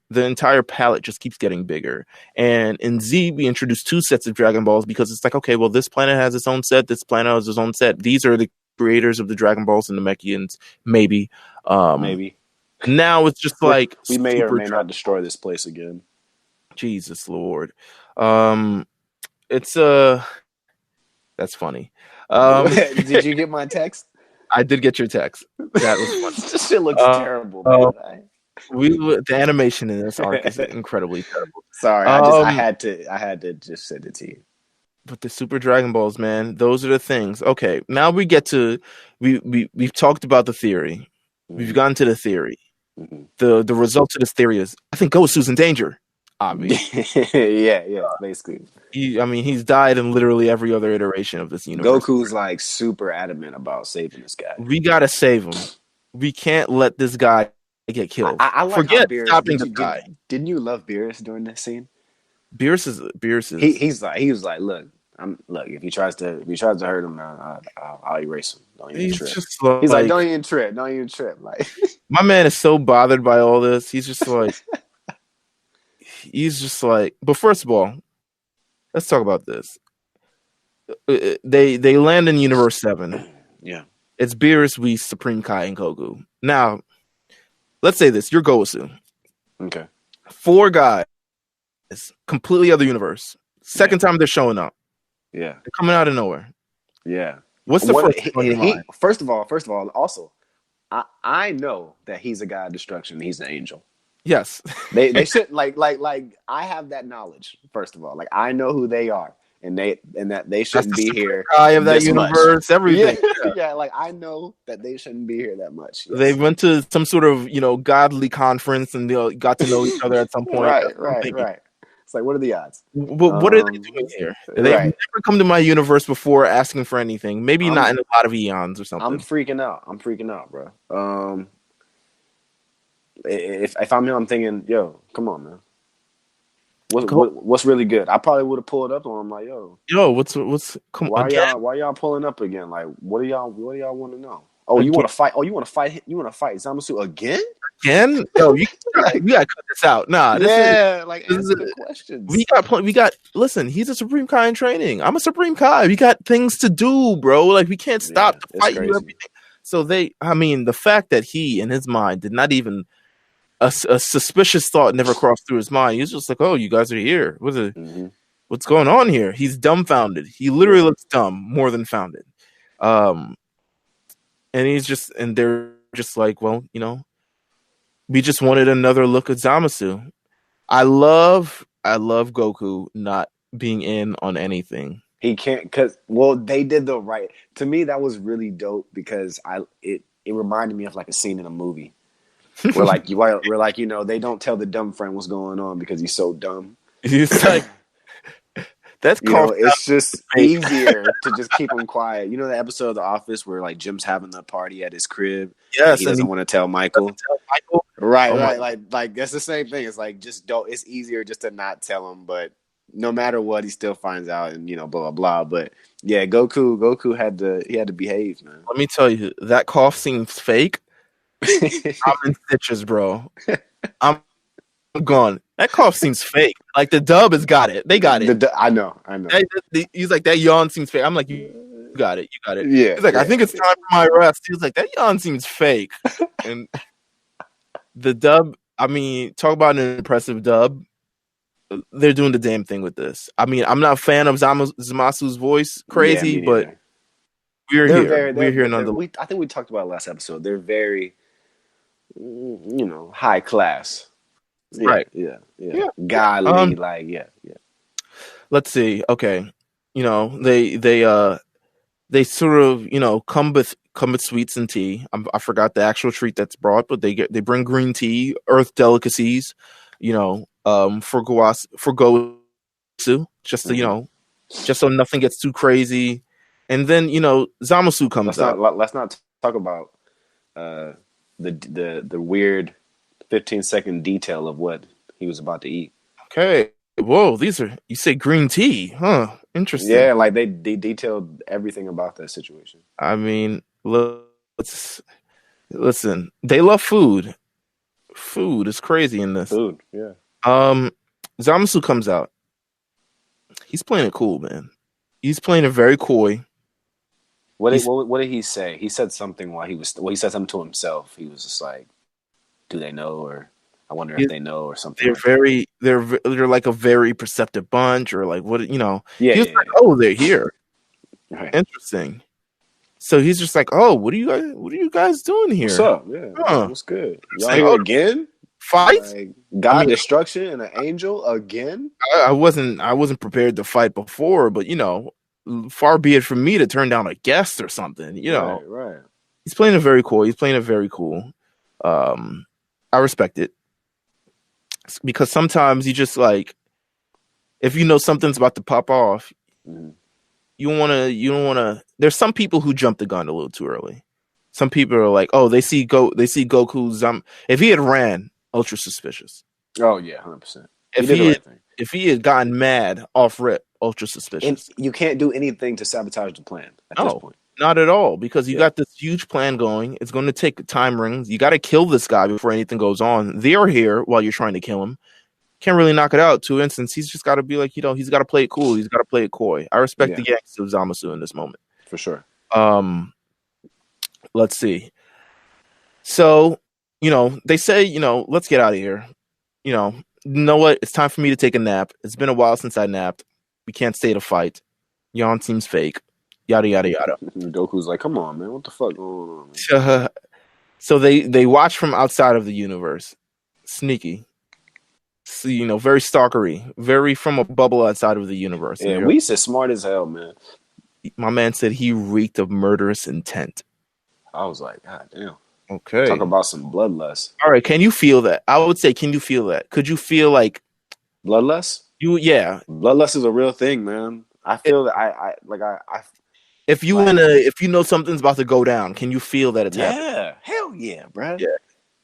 Speaker 1: The entire palette just keeps getting bigger. And in Z, we introduced 2 sets of Dragon Balls because it's like, okay, well, this planet has its own set. This planet has its own set. These are the creators of the Dragon Balls and the Namekians. Maybe.
Speaker 2: Maybe.
Speaker 1: Now it's just like
Speaker 2: we may or may not destroy this place again.
Speaker 1: Jesus Lord. It's that's funny.
Speaker 2: Did you get my text?
Speaker 1: I did get your text. That was funny.
Speaker 2: This shit looks terrible, man.
Speaker 1: The animation in this arc is incredibly terrible.
Speaker 2: Sorry, I had to just send it to you.
Speaker 1: But the Super Dragon Balls, man, those are the things. Okay, now we get to we've talked about the theory. We've gotten to the theory.
Speaker 2: Mhm.
Speaker 1: The result of this theory is I think Gosu's in danger. Obviously.
Speaker 2: yeah, basically.
Speaker 1: He's died in literally every other iteration of this universe.
Speaker 2: Goku's like super adamant about saving this guy.
Speaker 1: We gotta save him. We can't let this guy get killed.
Speaker 2: I like
Speaker 1: Forget
Speaker 2: how Beerus,
Speaker 1: stopping the guy.
Speaker 2: didn't you love Beerus during this scene?
Speaker 1: Beerus is
Speaker 2: He was like, look, if he tries to hurt him, I'll erase him. Don't even
Speaker 1: he's
Speaker 2: trip.
Speaker 1: just
Speaker 2: He's like, don't even trip. Like,
Speaker 1: my man is so bothered by all this. He's just like, but first of all, let's talk about this. They land in Universe 7.
Speaker 2: Yeah.
Speaker 1: It's Beerus, Whis, Supreme Kai, and Goku. Now, let's say this. You're Gosu.
Speaker 2: Okay.
Speaker 1: 4 guys, completely other universe. Second time they're showing up.
Speaker 2: Yeah.
Speaker 1: They're coming out of nowhere.
Speaker 2: Yeah.
Speaker 1: What's the first thing on your mind?
Speaker 2: First of all, also, I know that he's a god of destruction. He's an angel.
Speaker 1: Yes.
Speaker 2: They should like I have that knowledge. First of all, like I know who they are, and that they shouldn't be here.
Speaker 1: Guy of that universe, everything.
Speaker 2: Yeah, like I know that they shouldn't be here that much. Yes.
Speaker 1: They went to some sort of godly conference and they got to know each other at some point.
Speaker 2: Right. It's like, what are the odds?
Speaker 1: What are they doing here? They've never come to my universe before asking for anything. Maybe not in a lot of eons or something.
Speaker 2: I'm freaking out, bro. If I'm him, I'm thinking, yo, come on, man. What's really good? I probably would have pulled up on him like, yo,
Speaker 1: what's
Speaker 2: why y'all pulling up again? Like, what do y'all want to know? Oh, you want to fight? Oh, you want to fight? You want to fight Zamasu again?
Speaker 1: Again? Yo, you gotta cut this out. Nah,
Speaker 2: answer the questions.
Speaker 1: We got. Listen, he's a Supreme Kai in training. I'm a Supreme Kai. We got things to do, bro. Like we can't stop to fight you. Everything. So the fact that he in his mind did not even a suspicious thought never crossed through his mind. He was just like, oh, you guys are here. What's going on here? He's dumbfounded. He literally looks dumb more than founded. And they're just like, well, we just wanted another look at Zamasu. I love Goku not being in on anything.
Speaker 2: He can't they did the right. To me, that was really dope because it reminded me of like a scene in a movie where they don't tell the dumb friend what's going on because he's so dumb.
Speaker 1: He's like, that's called.
Speaker 2: It's just easier to just keep him quiet. You know the episode of The Office where like Jim's having the party at his crib.
Speaker 1: Yes,
Speaker 2: he doesn't want to tell Michael. Right. Like that's the same thing. It's like just don't. It's easier just to not tell him, but no matter what, he still finds out, and blah blah blah. But yeah, Goku had to behave, man.
Speaker 1: Let me tell you, that cough seems fake. I'm in stitches, bro. I'm gone. That cough seems fake. Like the dub has got it. They got it.
Speaker 2: I know.
Speaker 1: He's like, that yawn seems fake. I'm like, you got it.
Speaker 2: Yeah.
Speaker 1: He's like, I think it's time for my rest. He was like, that yawn seems fake. And the dub, talk about an impressive dub. They're doing the damn thing with this. I'm not a fan of Zamasu's voice, crazy, but we're here nonetheless.
Speaker 2: I think we talked about it last episode. They're very, high class. Yeah,
Speaker 1: right.
Speaker 2: Yeah. Godly,
Speaker 1: Let's see. Okay. They sort of, come with sweets and tea. I forgot the actual treat that's brought, but they bring green tea, earth delicacies, for Gosu, just to, just so nothing gets too crazy. And then, Zamasu comes out.
Speaker 2: Let's not talk about the weird 15-second detail of what he was about to eat. Okay.
Speaker 1: Whoa, you say green tea, huh? Interesting.
Speaker 2: Yeah, like they detailed everything about that situation.
Speaker 1: Listen, they love food. Food is crazy in this.
Speaker 2: Food, yeah.
Speaker 1: Zamasu comes out. He's playing it cool, man. He's playing it very coy.
Speaker 2: What did he say? He said something he said something to himself. He was just like, do they know, or I wonder if they know, or something.
Speaker 1: They're like a very perceptive bunch, or like what
Speaker 2: Yeah.
Speaker 1: Like, oh, they're here. Right. Interesting. So he's just like, oh, what are you guys doing here?
Speaker 2: What's up? Yeah, what's good? Y'all here again?
Speaker 1: Fights?
Speaker 2: Like God
Speaker 1: I mean,
Speaker 2: destruction and an angel again?
Speaker 1: I wasn't prepared to fight before, but far be it from me to turn down a guest or something.
Speaker 2: Right, right.
Speaker 1: He's playing it very cool. He's playing it very cool. I respect it because sometimes you just like if you know something's about to pop off,
Speaker 2: Mhm.
Speaker 1: you don't wanna. There's some people who jump the gun a little too early. Some people are like, oh, they see Goku's. If he had ran, ultra suspicious.
Speaker 2: Oh yeah, 100%. He
Speaker 1: If
Speaker 2: did the
Speaker 1: he had,
Speaker 2: right thing.
Speaker 1: if he had gotten mad off rip, ultra
Speaker 2: And
Speaker 1: suspicious.
Speaker 2: you can't do anything to sabotage the plan at this
Speaker 1: No,
Speaker 2: point.
Speaker 1: not at all, because you
Speaker 2: Yeah.
Speaker 1: got this huge plan going. It's going to take time rings. You got to kill this guy before anything goes on. They're here while you're trying to kill him. Can't really knock it out. 2 instance. He's just got to be like, he's got to play it cool. He's got to play it coy. I respect the gangster of Zamasu in this moment.
Speaker 2: For sure.
Speaker 1: Let's see. So, they say, let's get out of here. You know what? It's time for me to take a nap. It's been a while since I napped. We can't stay to fight. Yawn seems fake. Yada, yada, yada.
Speaker 2: Goku's like, come on, man. What the fuck going on, man?
Speaker 1: So they watch from outside of the universe. Sneaky. So, very stalkery. Very from a bubble outside of the universe.
Speaker 2: Yeah, we said smart as hell, man.
Speaker 1: My man said he reeked of murderous intent.
Speaker 2: I was like, God damn.
Speaker 1: Okay.
Speaker 2: Talk about some bloodlust.
Speaker 1: All right. Can you feel that? I would say, can you feel that? Could you feel like
Speaker 2: Bloodlust?
Speaker 1: Yeah.
Speaker 2: Bloodlust is a real thing, man. I feel that I
Speaker 1: if you know something's about to go down, can you feel that it's happening?
Speaker 2: Yeah, hell yeah, bro.
Speaker 1: Yeah.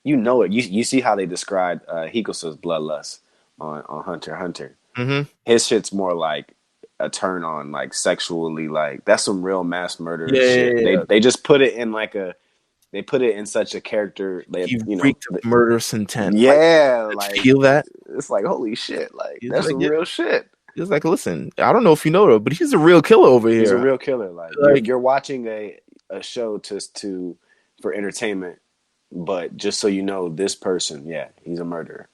Speaker 2: You know it. You see how they described Hikosa's bloodlust on Hunter x Hunter.
Speaker 1: Mm-hmm.
Speaker 2: His shit's more like a turn on, like sexually, like that's some real mass murder
Speaker 1: Yeah,
Speaker 2: shit.
Speaker 1: yeah.
Speaker 2: They just put it in they put it in such a character that
Speaker 1: He reeked of murderous intent.
Speaker 2: Yeah,
Speaker 1: like feel that?
Speaker 2: It's like holy shit, like
Speaker 1: He's
Speaker 2: that's
Speaker 1: like,
Speaker 2: some real shit.
Speaker 1: He's like, listen, I don't know if you know it, but he's a real killer over here.
Speaker 2: He's a real killer. Like you're watching a show for entertainment, but just so you know, this person, yeah, he's a murderer.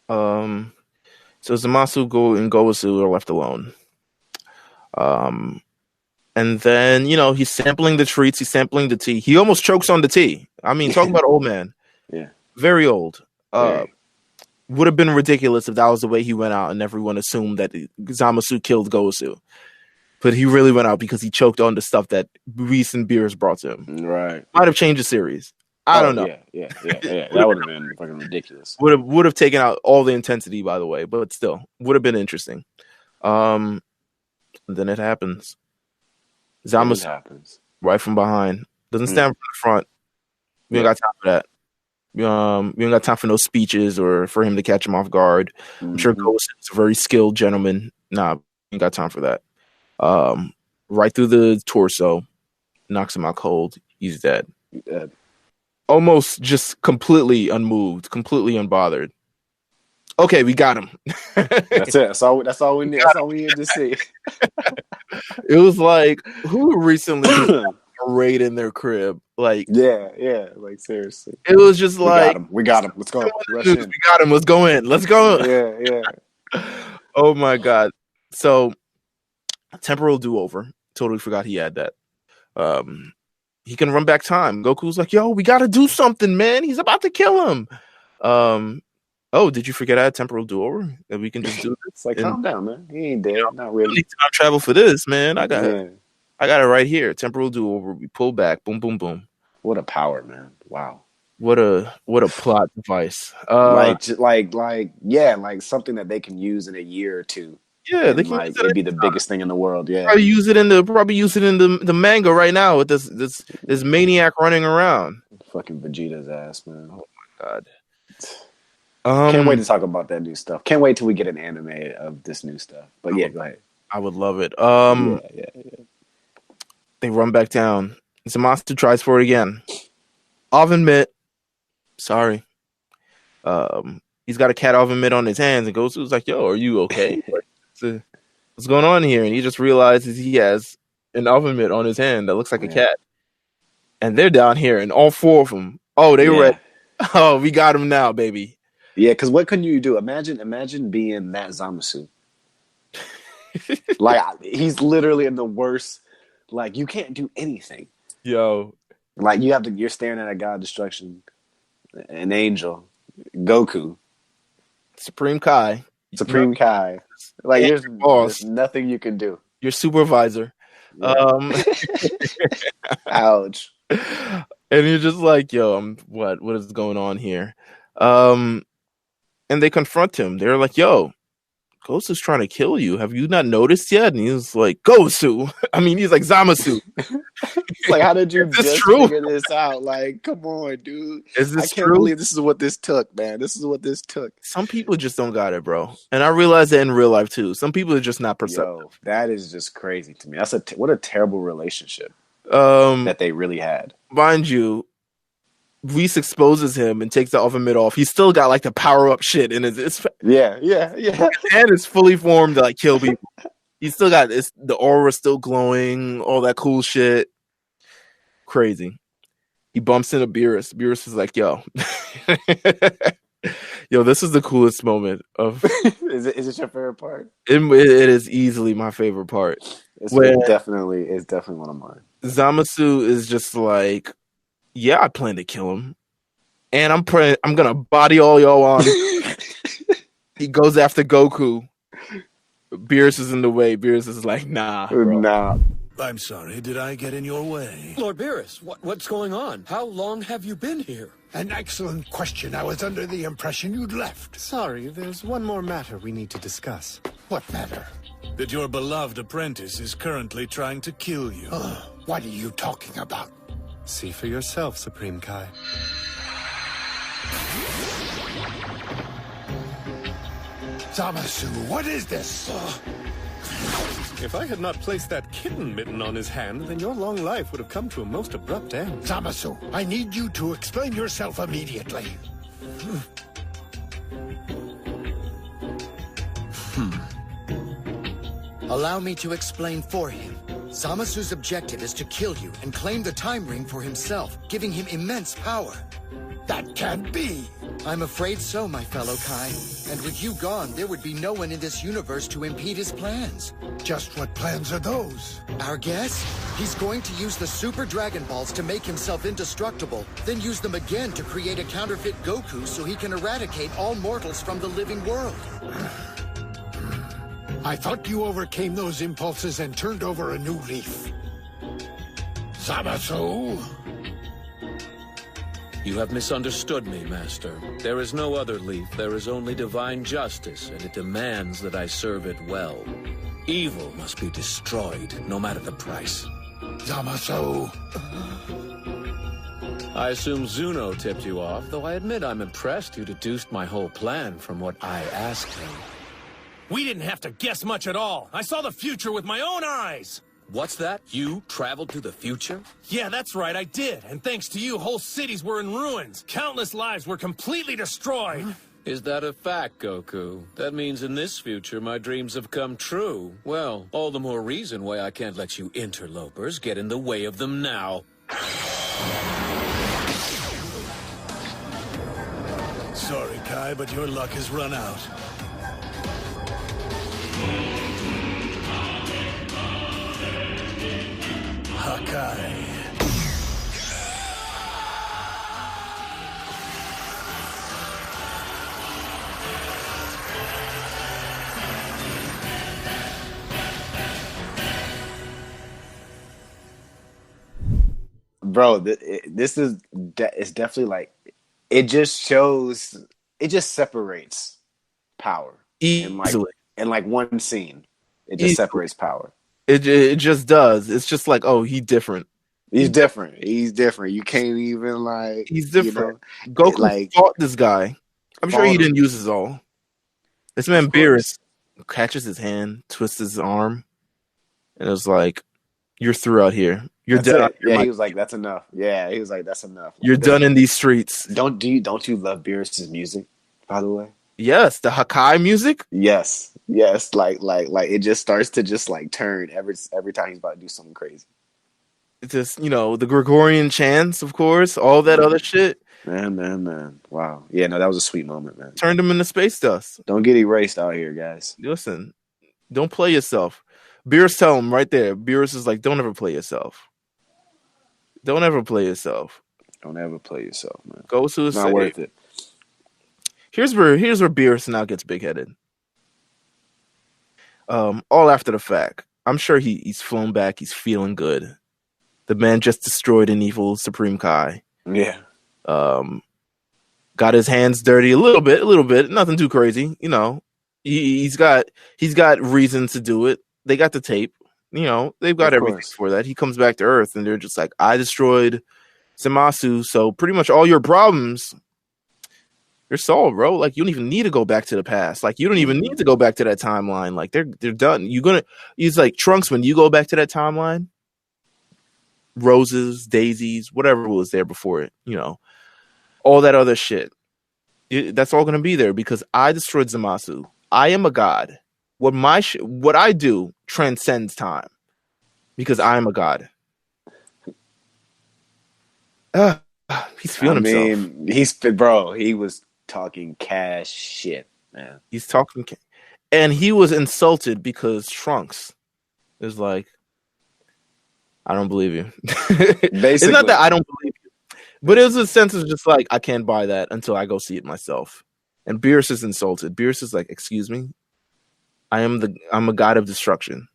Speaker 1: So Zamasu and Gowasu are left alone. And then, he's sampling the treats, he's sampling the tea. He almost chokes on the tea. I mean, talk about old man.
Speaker 2: Yeah.
Speaker 1: Very old. Would have been ridiculous if that was the way he went out and everyone assumed that Zamasu killed Gowasu. But he really went out because he choked on the stuff that recent beers brought to him.
Speaker 2: Right.
Speaker 1: Might have changed the series. I don't know.
Speaker 2: Yeah. That would have been fucking ridiculous.
Speaker 1: Would have taken out all the intensity, by the way, but still would have been interesting. Then it happens. Zamasu right from behind. Doesn't stand from the front. We don't got time for that. We don't got time for no speeches or for him to catch him off guard. I'm sure Ghost is a very skilled gentleman. Nah, we ain't got time for that. Right through the torso, knocks him out cold. He's dead. Almost just completely unmoved, completely unbothered. Okay, we got him.
Speaker 2: That's it. That's all we need. That's all we need to see.
Speaker 1: It was like who recently a raid in their crib. Like
Speaker 2: like seriously.
Speaker 1: It was just like
Speaker 2: we got him. Let's go. Rush in.
Speaker 1: We got him. Let's go in. Let's go.
Speaker 2: Yeah.
Speaker 1: Oh my god. So temporal do-over. Totally forgot he had that. He can run back time. Goku's like, yo, we gotta do something, man. He's about to kill him. Oh, did you forget I had temporal do-over? That we can just do this?
Speaker 2: It's like, calm down, man. He ain't dead. Not really.
Speaker 1: I need time travel for this, man. I got it right here. Temporal do-over. We pull back. Boom, boom, boom.
Speaker 2: What a power, man. Wow.
Speaker 1: What a plot device.
Speaker 2: Like something that they can use in a year or two.
Speaker 1: Yeah, they can
Speaker 2: it'd be the biggest thing in the world. Yeah,
Speaker 1: probably use it in the manga right now with this maniac running around.
Speaker 2: Fucking Vegeta's ass, man.
Speaker 1: Oh my god.
Speaker 2: Can't wait to talk about that new stuff. Can't wait till we get an anime of this new stuff. But yeah, go ahead.
Speaker 1: I would love it.
Speaker 2: Yeah.
Speaker 1: They run back down. Zamasu tries for it again. Oven mitt. Sorry. He's got a cat oven mitt on his hands and Gosu's like, yo, are you okay? What's going on here? And he just realizes he has an oven mitt on his hand that looks like a cat. And they're down here and all four of them. Oh, they ready. Oh, we got him now, baby.
Speaker 2: Yeah, because what can you do? Imagine being that Zamasu. Like, he's literally in the worst. Like, you can't do anything.
Speaker 1: Yo.
Speaker 2: Like, you're staring at a god destruction, an angel, Goku,
Speaker 1: Supreme Kai,
Speaker 2: Supreme Kai. Like
Speaker 1: and
Speaker 2: there's
Speaker 1: your boss,
Speaker 2: nothing you can do.
Speaker 1: your supervisor.
Speaker 2: Yeah.
Speaker 1: Um,
Speaker 2: Ouch.
Speaker 1: and you're just like, yo, what is going on here? Um, and they confront him. They're like, yo, Gosu's trying to kill you. Have you not noticed yet? And he's like, Gosu. I mean, he's like Zamasu.
Speaker 2: Like, how did you
Speaker 1: Is this
Speaker 2: just
Speaker 1: true?
Speaker 2: figure this out? Like, come on, dude.
Speaker 1: Is
Speaker 2: I
Speaker 1: this
Speaker 2: can't
Speaker 1: true?
Speaker 2: believe this is what this took, man. This is what this took.
Speaker 1: Some people just don't got it, bro. And I realize that in real life too. Some people are just not perceptive.
Speaker 2: Yo, that is just crazy to me. That's what a terrible relationship
Speaker 1: That
Speaker 2: they really had.
Speaker 1: Mind you, Reese exposes him and takes the oven mitt off. He's still got like the power up shit in his
Speaker 2: Yeah.
Speaker 1: hand is fully formed to like kill people. He's still got the aura still glowing, all that cool shit. Crazy. He bumps into Beerus. Beerus is like, yo. Yo, this is the coolest moment of
Speaker 2: Is it your favorite part?
Speaker 1: it is easily my favorite part.
Speaker 2: It's
Speaker 1: Where
Speaker 2: definitely one of mine.
Speaker 1: Zamasu is just like, yeah, I plan to kill him. And I'm gonna body all y'all on. He goes after Goku. Beerus is in the way. Beerus is like, nah, bro.
Speaker 2: Nah.
Speaker 3: I'm sorry, did I get in your way?
Speaker 4: Lord Beerus, what's going on? How long have you been here?
Speaker 3: An excellent question. I was under the impression you'd left.
Speaker 6: Sorry, there's one more matter we need to discuss.
Speaker 3: What matter? That your beloved apprentice is currently trying to kill you. What are you talking about?
Speaker 6: See for yourself, Supreme Kai.
Speaker 3: Zamasu, what is this?
Speaker 6: If I had not placed that kitten mitten on his hand, then your long life would have come to a most abrupt end.
Speaker 3: Zamasu, I need you to explain yourself immediately.
Speaker 7: Allow me to explain for him. Zamasu's objective is to kill you and claim the time ring for himself, giving him immense power.
Speaker 3: That can't be.
Speaker 7: I'm afraid so, my fellow Kai. And with you gone, there would be no one in this universe to impede his plans.
Speaker 3: Just what plans are those?
Speaker 7: Our guess? He's going to use the Super Dragon Balls to make himself indestructible, then use them again to create a counterfeit Goku so he can eradicate all mortals from the living world.
Speaker 3: I thought you overcame those impulses and turned over a new leaf. Zamasu?
Speaker 4: You have misunderstood me, Master. There is no other leaf. There is only divine justice, and it demands that I serve it well. Evil must be destroyed, no matter the price.
Speaker 3: Zamasu?
Speaker 4: I assume Zuno tipped you off, though I admit I'm impressed you deduced my whole plan from what I asked him.
Speaker 8: We didn't have to guess much at all. I saw the future with my own eyes.
Speaker 4: What's that? You traveled to the future?
Speaker 8: Yeah, that's right, I did. And thanks to you, whole cities were in ruins. Countless lives were completely destroyed.
Speaker 4: Is that a fact, Goku? That means in this future my dreams have come true. Well, all the more reason why I can't let you interlopers get in the way of them now.
Speaker 3: Sorry, Kai, but your luck has run out. Hakai.
Speaker 2: Bro, this is it's definitely like it just separates power
Speaker 1: Easily.
Speaker 2: in like one scene. It just separates power.
Speaker 1: It just does. It's just like, oh, he's different.
Speaker 2: He's different. You can't even like.
Speaker 1: He's different.
Speaker 2: You know,
Speaker 1: Goku fought this guy. I'm sure he didn't use his all. This man Beerus catches his hand, twists his arm, and it was like, "You're through out here. You're done."
Speaker 2: Yeah, he was like, "That's enough." Yeah, he was like, "That's enough." Like,
Speaker 1: you're done in these streets.
Speaker 2: Don't you love Beerus's music? By the way,
Speaker 1: yes, the Hakai music.
Speaker 2: Yes, like it just starts to just like turn every time he's about to do something crazy.
Speaker 1: It's just, the Gregorian chants, of course, all that other shit.
Speaker 2: Man. Wow. Yeah, no, that was a sweet moment, man.
Speaker 1: Turned him into space dust.
Speaker 2: Don't get erased out here, guys.
Speaker 1: Listen, don't play yourself. Beerus tell him right there. Beerus is like, don't ever play yourself. Don't ever play yourself.
Speaker 2: Don't ever play yourself, man.
Speaker 1: Go suicide.
Speaker 2: Not worth it.
Speaker 1: Here's where Beerus now gets big headed. All after the fact. I'm sure he's flown back. He's feeling good. The man just destroyed an evil Supreme Kai.
Speaker 2: Yeah.
Speaker 1: Got his hands dirty a little bit. Nothing too crazy. You know, he's got reason to do it. They got the tape. You know, they've got everything for that. He comes back to Earth, and they're just like, I destroyed Zamasu, so pretty much all your problems, they're solved, bro. Like, you don't even need to go back to the past. Like, you don't even need to go back to that timeline. Like, they're done. He's like, Trunks, when you go back to that timeline, roses, daisies, whatever was there before it, you know, all that other shit, that's all going to be there because I destroyed Zamasu. I am a god. What I do transcends time because I am a god. He's feeling himself.
Speaker 2: He was talking cash shit, man.
Speaker 1: He's talking, and he was insulted because Trunks is like, I don't believe you. It's not that I don't believe you, but it was a sense of just like, I can't buy that until I go see it myself. And Beerus is insulted. Beerus is like, excuse me, I'm a god of destruction.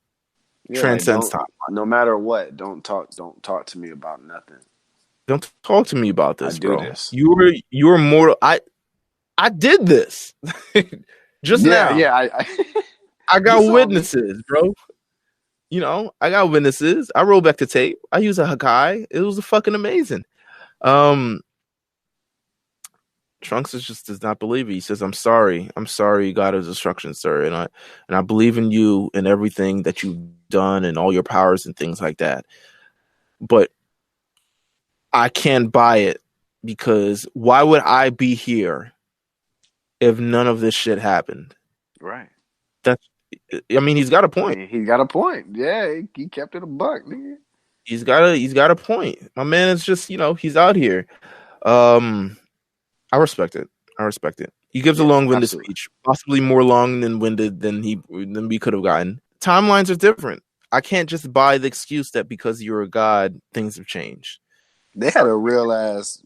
Speaker 2: Yeah,
Speaker 1: transcends time.
Speaker 2: No matter what, don't talk to me about nothing.
Speaker 1: Don't talk to me about this,
Speaker 2: bro.
Speaker 1: This. You were mortal. I did this just now.
Speaker 2: Yeah,
Speaker 1: I got witnesses, bro. You know, I got witnesses. I rolled back the tape. I used a Hakai. It was fucking amazing. Trunks just does not believe it. He says, I'm sorry, God of destruction, sir. And I believe in you and everything that you've done and all your powers and things like that. But I can't buy it because why would I be here if none of this shit happened?
Speaker 2: Right.
Speaker 1: He's got a point.
Speaker 2: He's got a point. Yeah, he kept it a buck, nigga.
Speaker 1: He's got a point. My man is just, he's out here. I respect it. He gives a long-winded speech, possibly more long than winded than we could have gotten. Timelines are different. I can't just buy the excuse that because you're a god, things have changed.
Speaker 2: They had a real ass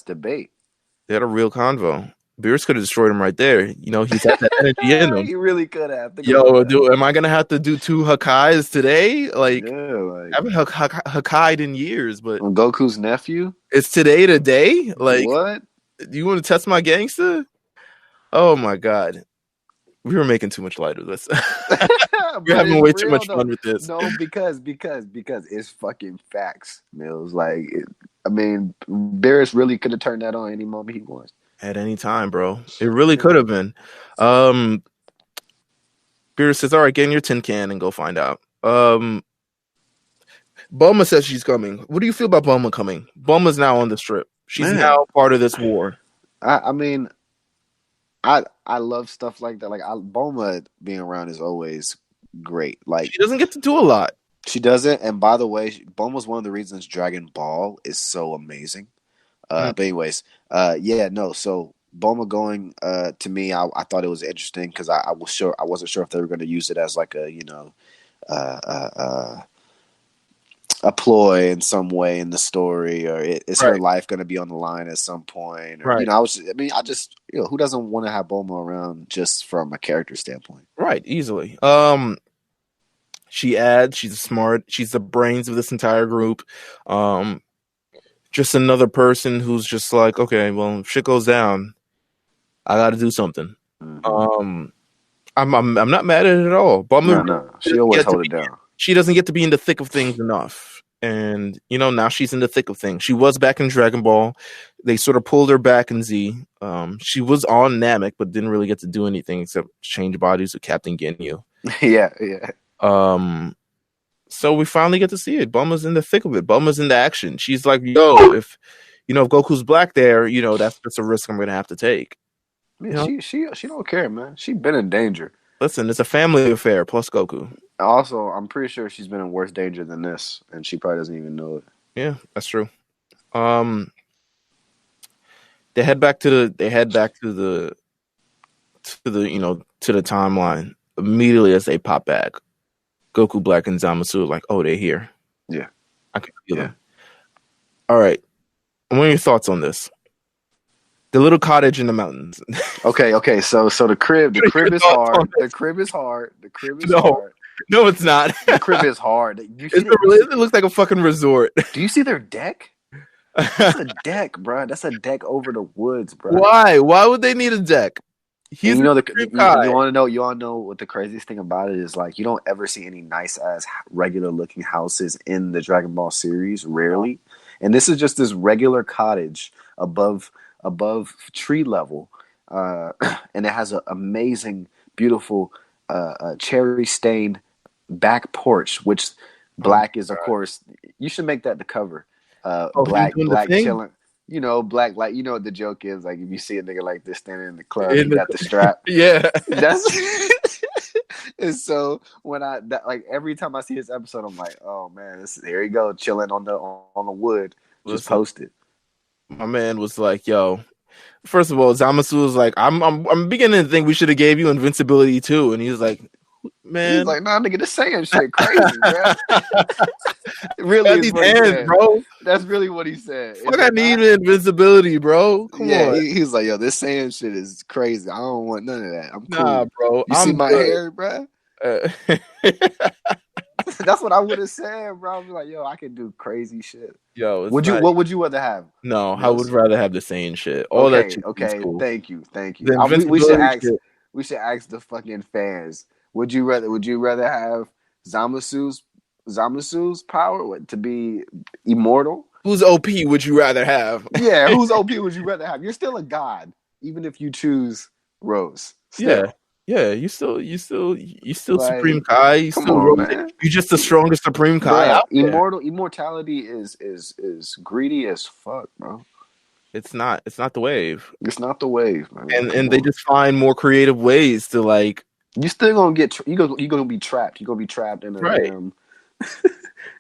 Speaker 2: debate.
Speaker 1: They had a real convo. Beerus could have destroyed him right there. He's had that energy in him.
Speaker 2: He really could have.
Speaker 1: Am I gonna have to do 2 Hakais today? I haven't Hakai'd in years, but
Speaker 2: Goku's nephew.
Speaker 1: It's today the day. Like,
Speaker 2: what?
Speaker 1: Do you want to test my gangster? Oh my god, we were making too much light of this. We're having way too much fun with this.
Speaker 2: No, because it's fucking facts, Mills. Like, Beerus really could have turned that on any moment he wants.
Speaker 1: At any time, bro. It really could have been. Beerus says, all right, get in your tin can and go find out. Bulma says she's coming. What do you feel about Bulma coming? Bulma's now on the strip. She's now part of this war.
Speaker 2: I love stuff like that. Like, Bulma being around is always great. Like,
Speaker 1: she doesn't get to do a lot.
Speaker 2: She doesn't. And by the way, Bulma's one of the reasons Dragon Ball is so amazing. But anyways, so Bulma going to me, I thought it was interesting because I wasn't sure if they were going to use it as like a ploy in some way in the story, or is her life going to be on the line at some point? Or, who doesn't want to have Bulma around just from a character standpoint?
Speaker 1: Right, easily. She's smart, she's the brains of this entire group. Just another person who's just like, okay, well, if shit goes down, I got to do something. Mm-hmm. I'm not mad at it at all. Bulma,
Speaker 2: no, she always hold it down.
Speaker 1: She doesn't get to be in the thick of things enough, and now she's in the thick of things. She was back in Dragon Ball. They sort of pulled her back in Z. She was on Namek, but didn't really get to do anything except change bodies with Captain Ginyu.
Speaker 2: Yeah.
Speaker 1: So we finally get to see it. Bulma's in the thick of it. Bulma's in the action. She's like, yo, if Goku's black there, that's just a risk I'm going to have to take.
Speaker 2: Man, she don't care, man. She been in danger.
Speaker 1: Listen, it's a family affair plus Goku.
Speaker 2: Also, I'm pretty sure she's been in worse danger than this, and she probably doesn't even know it.
Speaker 1: Yeah, that's true. They head back to the timeline immediately as they pop back. Goku, Black, and Zamasu are like, oh, they're here.
Speaker 2: Yeah.
Speaker 1: I can feel them. All right. What are your thoughts on this? The little cottage in the mountains.
Speaker 2: Okay. So the crib is hard. The crib is
Speaker 1: No,
Speaker 2: hard.
Speaker 1: no, it's not.
Speaker 2: The crib is hard.
Speaker 1: It looks like a fucking resort.
Speaker 2: Do you see their deck? That's a deck, bro. That's a deck over the woods, bro.
Speaker 1: Why? Why would they need a deck?
Speaker 2: You
Speaker 1: You
Speaker 2: want to know what the craziest thing about it is? Like, you don't ever see any nice ass regular looking houses in the Dragon Ball series, rarely. And this is just this regular cottage above tree level, and it has an amazing, beautiful, cherry stained back porch, which black is, of course. You should make that the cover. Black chilling. You know, black, like, you know what the joke is, like, if you see a nigga like this standing in the club, he got the strap.
Speaker 1: Yeah,
Speaker 2: that's. And so like every time I see this episode, I'm like, oh man, here you go, chilling on the wood, just posted.
Speaker 1: My man was like, yo. First of all, Zamasu was like, I'm beginning to think we should have gave you invincibility too, and he's like, man,
Speaker 2: he's like, nah, nigga, this saying shit crazy, bro. Really,
Speaker 1: these hands, bro.
Speaker 2: That's really what he said.
Speaker 1: Fuck, I need invincibility, bro. Come on.
Speaker 2: He's like, yo, this saying shit is crazy. I don't want none of that. I'm cool.
Speaker 1: Nah, bro.
Speaker 2: You see my hair, bro? That's what I would have said, bro. I'd be like, yo, I can do crazy shit.
Speaker 1: Yo,
Speaker 2: what would you rather have?
Speaker 1: No, I would rather have the same shit. All that shit.
Speaker 2: Okay,
Speaker 1: cool.
Speaker 2: Thank you.
Speaker 1: We
Speaker 2: should ask the fucking fans. Would you rather have Zamasu's power to be immortal?
Speaker 1: Whose OP would you rather have?
Speaker 2: Yeah, whose OP would you rather have? You're still a god, even if you choose Rose. Still.
Speaker 1: Yeah, you still like, Supreme Kai. You just the strongest Supreme Kai out there.
Speaker 2: Immortality is greedy as fuck, bro.
Speaker 1: It's not the wave.
Speaker 2: It's not the wave, man.
Speaker 1: And they just find more creative ways to, like.
Speaker 2: You still gonna get you're gonna be trapped. You're gonna be trapped in a damn.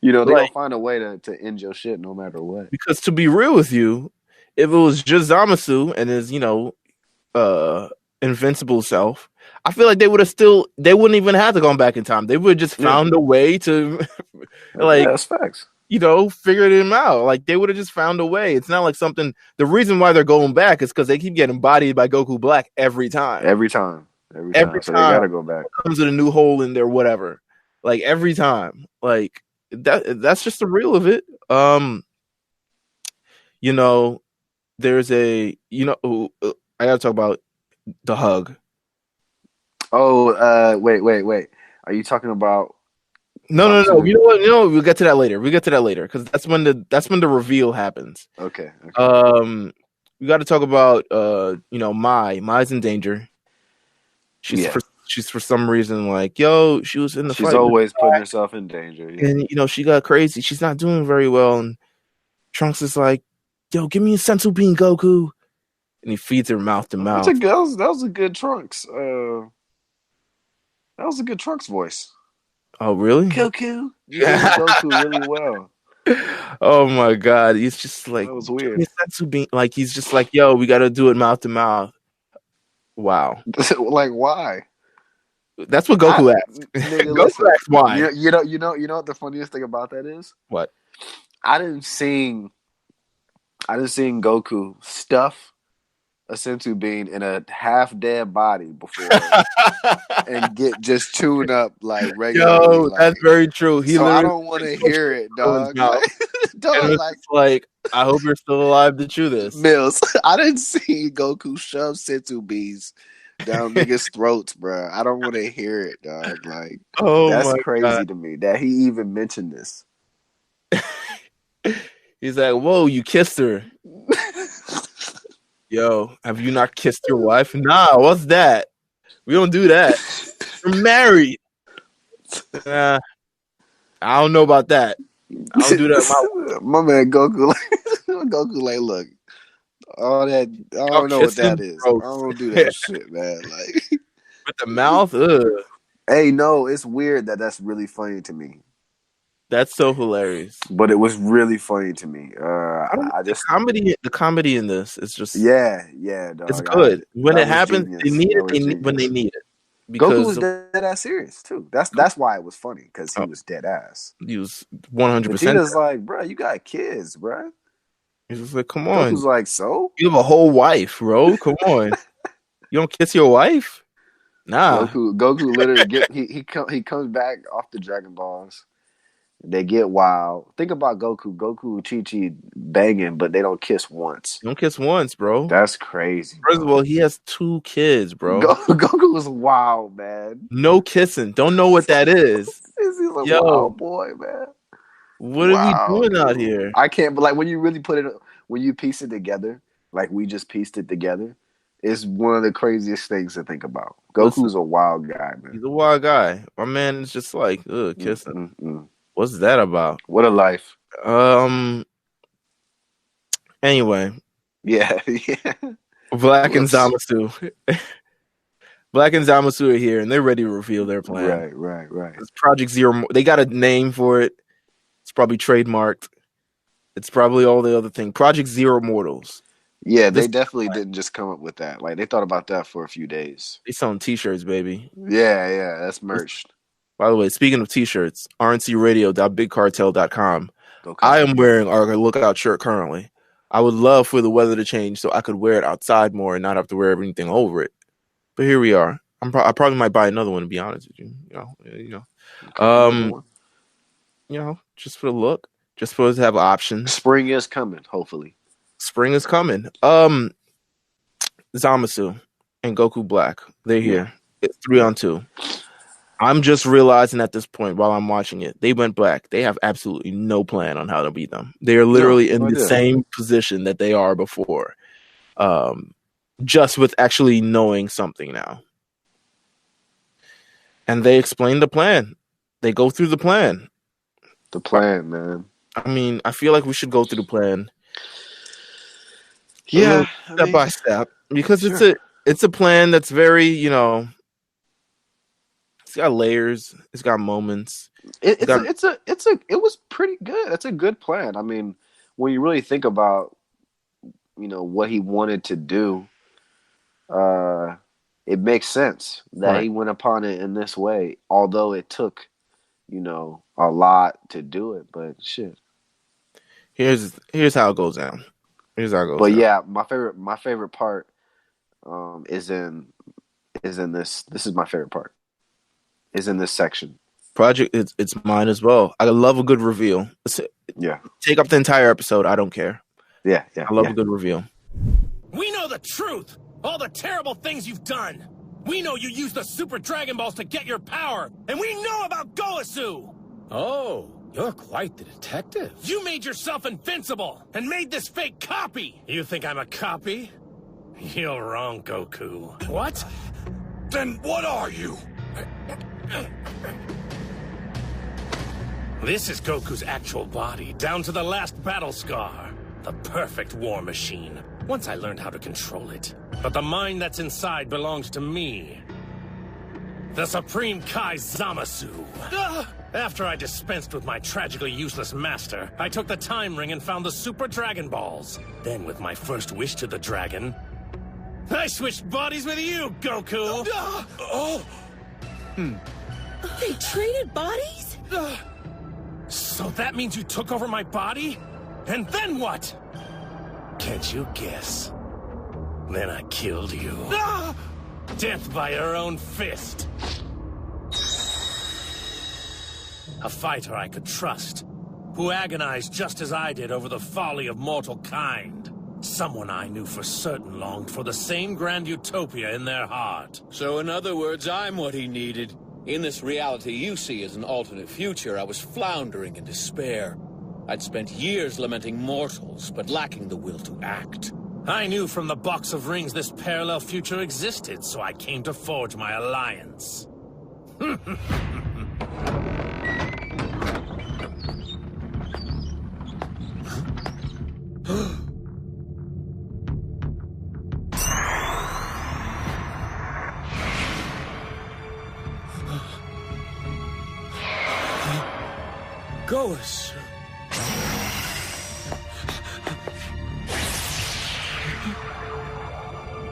Speaker 2: They're gonna find a way to end your shit no matter what.
Speaker 1: Because to be real with you, if it was just Zamasu and his, invincible self, I feel like they wouldn't even have to go back in time. They would have just found a way to, like,
Speaker 2: that's facts.
Speaker 1: Figured him out. Like, they would have just found a way. It's not like something. The reason why they're going back is because they keep getting bodied by Goku Black every time.
Speaker 2: Every time. So they gotta go back.
Speaker 1: Comes with a new hole in there, whatever. Like, every time. Like, that's just the real of it. There's I gotta talk about the hug.
Speaker 2: Oh, wait. Are you talking about?
Speaker 1: No. You know what? We'll get to that later. Because that's when the reveal happens.
Speaker 2: Okay.
Speaker 1: We got to talk about Mai's in danger. She's for some reason like, yo, she was in the fight.
Speaker 2: She's always putting herself in danger. Yeah.
Speaker 1: And she got crazy. She's not doing very well. And Trunks is like, yo, give me a sensu bean, Goku. And he feeds her mouth to mouth.
Speaker 2: That was a good Trunks. That was a good Trunks voice.
Speaker 1: Oh, really?
Speaker 2: Goku. Yeah, Goku really well.
Speaker 1: Oh my god, he's just like,
Speaker 2: that was weird.
Speaker 1: Sensu bean. Like, he's just like, yo, we got to do it mouth to mouth. Wow.
Speaker 2: Like, why?
Speaker 1: That's what Goku asked. Goku asked why.
Speaker 2: You know what the funniest thing about that is?
Speaker 1: What?
Speaker 2: I didn't see Goku stuff a sensu bean in a half dead body before and get just tuned up like regularly.
Speaker 1: Yo, that's very true.
Speaker 2: I don't want to hear it, dog.
Speaker 1: Like, I hope you're still alive to chew this.
Speaker 2: Mills, I didn't see Goku shove sensu beans down niggas' throats, bro. I don't want to hear it, dog. Like, that's crazy to me that he even mentioned this.
Speaker 1: He's like, whoa, you kissed her. Yo, have you not kissed your wife? Nah, what's that? We don't do that. We're married. I don't know about that. I don't do that.
Speaker 2: My man Goku like, look, all that, I don't know what that is. Gross. I don't do that shit, man. Like,
Speaker 1: with the mouth, ugh.
Speaker 2: Hey, no, it's weird that's really funny to me.
Speaker 1: That's so hilarious.
Speaker 2: But it was really funny to me.
Speaker 1: The comedy in this is just
Speaker 2: yeah, dog.
Speaker 1: It's good. When it happens, they need it when they need it.
Speaker 2: Because Goku was dead ass serious too. That's why it was funny, because he was dead ass.
Speaker 1: He was 100%.
Speaker 2: Vegeta's like, bro, you got kids, bro.
Speaker 1: He's just like, come on.
Speaker 2: Goku's like, so?
Speaker 1: You have a whole wife, bro. Come on. You don't kiss your wife? Nah.
Speaker 2: Goku literally he comes back off the Dragon Balls. They get wild. Think about Goku. Goku and Chi-Chi banging, but they don't kiss once.
Speaker 1: Don't kiss once, bro.
Speaker 2: That's crazy.
Speaker 1: First of all, he has 2 kids, bro.
Speaker 2: Goku was wild, man.
Speaker 1: No kissing. Don't know what that is.
Speaker 2: He's a wild boy, man.
Speaker 1: What are we doing out here?
Speaker 2: I can't, but like when you really when you piece it together, like we just pieced it together, it's one of the craziest things to think about. Goku's a wild guy, man.
Speaker 1: He's a wild guy. My man is just like, ugh, kissing. What's that about?
Speaker 2: What a life.
Speaker 1: Anyway.
Speaker 2: Yeah.
Speaker 1: Black and Zamasu. Black and Zamasu are here, and they're ready to reveal their plan.
Speaker 2: Right.
Speaker 1: It's Project Zero. They got a name for it. It's probably trademarked. It's probably all the other thing. Project Zero Mortals.
Speaker 2: Yeah, they definitely didn't just come up with that. Like, they thought about that for a few days.
Speaker 1: They selling T-shirts, baby.
Speaker 2: Yeah, that's merch.
Speaker 1: By the way, speaking of T-shirts, rncradio.bigcartel.com. I am wearing our Lookout shirt currently. I would love for the weather to change so I could wear it outside more and not have to wear anything over it. But here we are. I probably might buy another one, to be honest with you. Just for the look, just for us to have options.
Speaker 2: Spring is coming, hopefully.
Speaker 1: Spring is coming. Zamasu and Goku Black, they're here. It's 3-on-2. I'm just realizing at this point while I'm watching it, they went black. They have absolutely no plan on how to beat them. They are literally in the same position that they are before. Just with actually knowing something now. And they explain the plan. They go through the plan.
Speaker 2: The plan, man.
Speaker 1: I mean, I feel like we should go through the plan.
Speaker 2: Yeah,
Speaker 1: step by step, because it's a plan that's very, it's got layers, it's got moments.
Speaker 2: It was pretty good. It's a good plan. I mean, when you really think about, what he wanted to do, it makes sense that he went upon it in this way. Although it took, a lot to do it, but shit.
Speaker 1: Here's how it goes down.
Speaker 2: Yeah, my favorite part is in this. This is my favorite part. Is in this section.
Speaker 1: Project, it's mine as well. I love a good reveal. Take up the entire episode. I don't care.
Speaker 2: Yeah.
Speaker 1: I love a good reveal.
Speaker 4: We know the truth. All the terrible things you've done. We know you used the Super Dragon Balls to get your power, and we know about Goasu.
Speaker 8: Oh, you're quite the detective.
Speaker 4: You made yourself invincible and made this fake copy. You think I'm a copy? You're wrong, Goku. What?
Speaker 3: Then what are you?
Speaker 4: This is Goku's actual body, down to the last battle scar. The perfect war machine. Once I learned how to control it. But the mind that's inside belongs to me. The Supreme Kai Zamasu. After I dispensed with my tragically useless master, I took the time ring and found the Super Dragon Balls. Then, with my first wish to the dragon, I switched bodies with you, Goku!
Speaker 5: They traded bodies?
Speaker 4: So that means you took over my body? And then what? Can't you guess? Then I killed you. Death by your own fist. A fighter I could trust, who agonized just as I did over the folly of mortal kind. Someone I knew for certain longed for the same grand utopia in their heart.
Speaker 9: So in other words, I'm what he needed. In this reality you see as an alternate future, I was floundering in despair. I'd spent years lamenting mortals, but lacking the will to act.
Speaker 4: I knew from the box of rings this parallel future existed, so I came to forge my alliance.
Speaker 9: Goasu.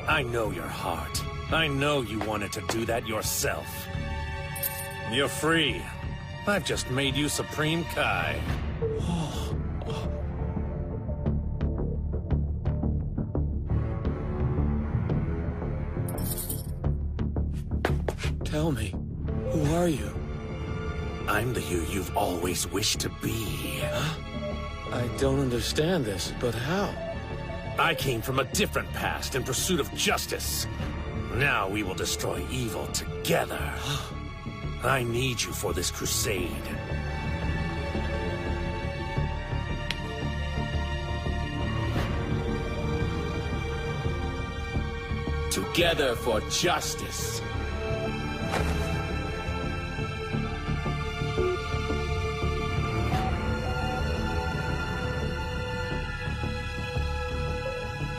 Speaker 4: I know your heart. I know you wanted to do that yourself. You're free. I've just made you Supreme Kai.
Speaker 9: Tell me, who are you?
Speaker 3: I'm the you you've always wished to be.
Speaker 9: I don't understand this, but how?
Speaker 3: I came from a different past in pursuit of justice. Now we will destroy evil together. I need you for this crusade.
Speaker 9: Together for justice.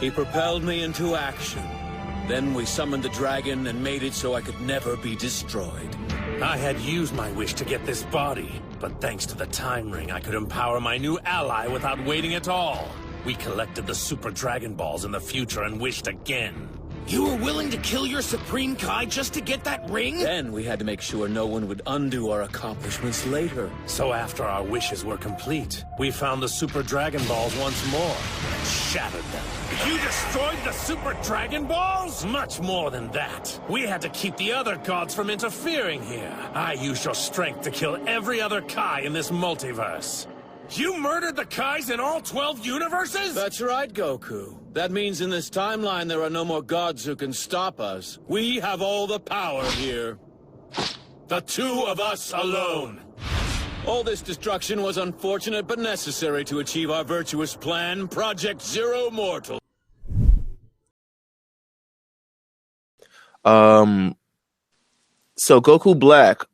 Speaker 9: He propelled me into action. Then we summoned the dragon and made it so I could never be destroyed.
Speaker 3: I had used my wish to get this body, but thanks to the time ring, I could empower my new ally without waiting at all. We collected the Super Dragon Balls in the future and wished again.
Speaker 4: You were willing to kill your Supreme Kai just to get that ring?
Speaker 9: Then we had to make sure no one would undo our accomplishments later.
Speaker 3: So after our wishes were complete, we found the Super Dragon Balls once more and shattered them.
Speaker 4: You destroyed the Super Dragon Balls?
Speaker 3: Much more than that. We had to keep the other gods from interfering here. I used your strength to kill every other Kai in this multiverse.
Speaker 4: You murdered the Kais in all 12 universes?
Speaker 9: That's right, Goku. That means in this timeline there are no more gods who can stop us. We have all the power here.
Speaker 3: The two of us alone.
Speaker 9: All this destruction was unfortunate but necessary to achieve our virtuous plan, Project Zero Mortal.
Speaker 1: So Goku Black,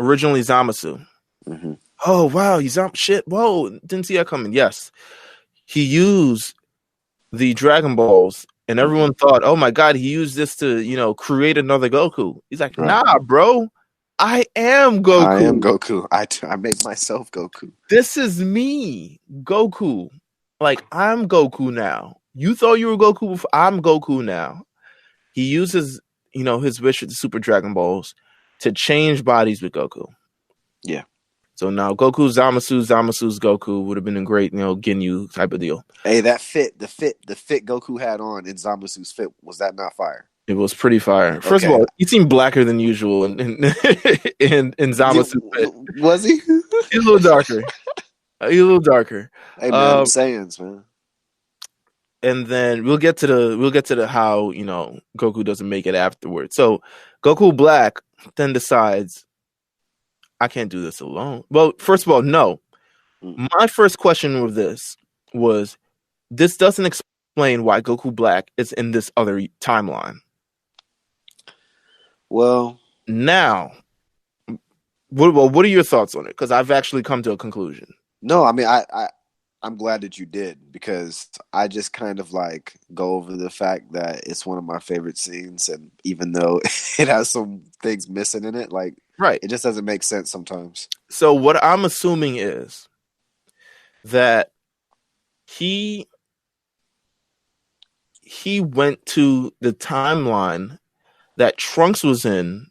Speaker 1: originally Zamasu.
Speaker 2: Mm-hmm.
Speaker 1: Oh wow, he's shit. Whoa, didn't see that coming. Yes, he used the Dragon Balls, and everyone thought, "Oh my god, he used this to, create another Goku." He's like, "Nah, bro, I am Goku.
Speaker 2: I am Goku. I made myself Goku.
Speaker 1: This is me, Goku. Like I'm Goku now. You thought you were Goku before. I'm Goku now." He uses, his wish with the Super Dragon Balls to change bodies with Goku.
Speaker 2: Yeah.
Speaker 1: So now Goku's Zamasu, Zamasu's Goku would have been a great, Ginyu type of deal.
Speaker 2: Hey, the fit Goku had on in Zamasu's fit, was that not fire?
Speaker 1: It was pretty fire. First of all, he seemed blacker than usual in Zamasu's fit.
Speaker 2: Was he?
Speaker 1: He's a little darker.
Speaker 2: Hey man, I'm Saiyans, man.
Speaker 1: And then we'll get to the how, Goku doesn't make it afterwards. So Goku Black then decides, I can't do this alone. Well, first of all, no. My first question with this was, this doesn't explain why Goku Black is in this other timeline.
Speaker 2: Well,
Speaker 1: now, what are your thoughts on it? Because I've actually come to a conclusion.
Speaker 2: No, I mean, I'm glad that you did, because I just kind of like go over the fact that it's one of my favorite scenes, and even though it has some things missing in it, like,
Speaker 1: right,
Speaker 2: it just doesn't make sense sometimes.
Speaker 1: So what I'm assuming is that he went to the timeline that Trunks was in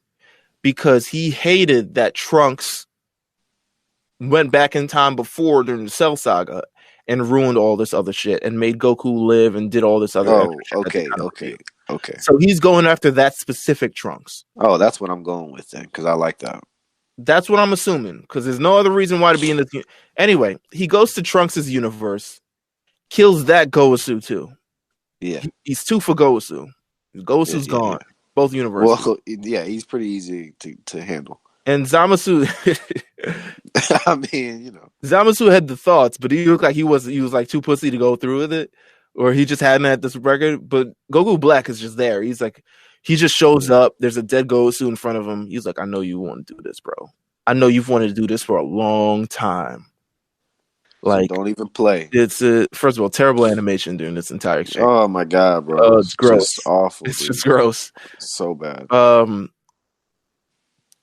Speaker 1: because he hated that Trunks went back in time before during the Cell Saga and ruined all this other shit and made Goku live and did all this other
Speaker 2: okay.
Speaker 1: So he's going after that specific Trunks.
Speaker 2: Oh, that's what I'm going with then, because I like that.
Speaker 1: That's what I'm assuming, because there's no other reason why to be in this. Anyway, he goes to Trunks' universe, kills that Gowasu too.
Speaker 2: Yeah. He's
Speaker 1: two for Gowasu. Goasu's gone. Yeah. Both universes.
Speaker 2: Well, yeah, he's pretty easy to handle.
Speaker 1: And Zamasu,
Speaker 2: I mean,
Speaker 1: Zamasu had the thoughts, but he looked like he was like too pussy to go through with it, or he just hadn't had this record. But Goku Black is just there. He's like, he just shows up. There's a dead Goku in front of him. He's like, I know you want to do this, bro. I know you've wanted to do this for a long time. Like,
Speaker 2: so don't even play.
Speaker 1: It's first of all, terrible animation during this entire exchange.
Speaker 2: Oh my god, bro!
Speaker 1: Oh, it's gross.
Speaker 2: Just awful.
Speaker 1: It's just gross.
Speaker 2: So bad.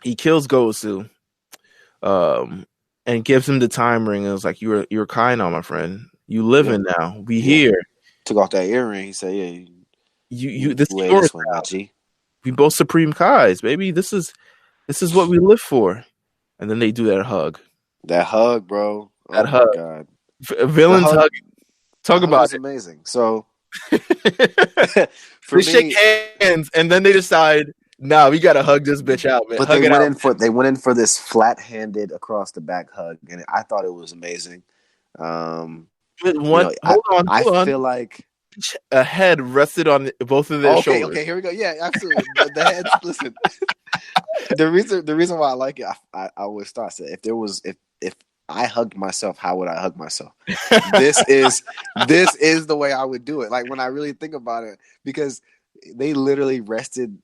Speaker 1: He kills Goku, and gives him the time ring. And was like, "You're kind now, my friend. You living now. We here."
Speaker 2: Took off that earring. He said, "Yeah,
Speaker 1: you this is yours now. We both Supreme Kais, baby. This is what we live for." And then they do that hug.
Speaker 2: That hug, bro.
Speaker 1: That hug. God. Villains hug. Talk about it.
Speaker 2: Amazing. So
Speaker 1: they shake hands, and then they decide Nah, we gotta hug this bitch out, man.
Speaker 2: But
Speaker 1: Hug it out.
Speaker 2: they went in for this flat-handed across the back hug, and I thought it was amazing.
Speaker 1: Hold on.
Speaker 2: I feel like
Speaker 1: A head rested on both of their shoulders.
Speaker 2: Okay, here we go. Yeah, absolutely. The heads. Listen, the reason why I like it, I always thought that if I hugged myself, how would I hug myself? This is the way I would do it. Like when I really think about it, because they literally rested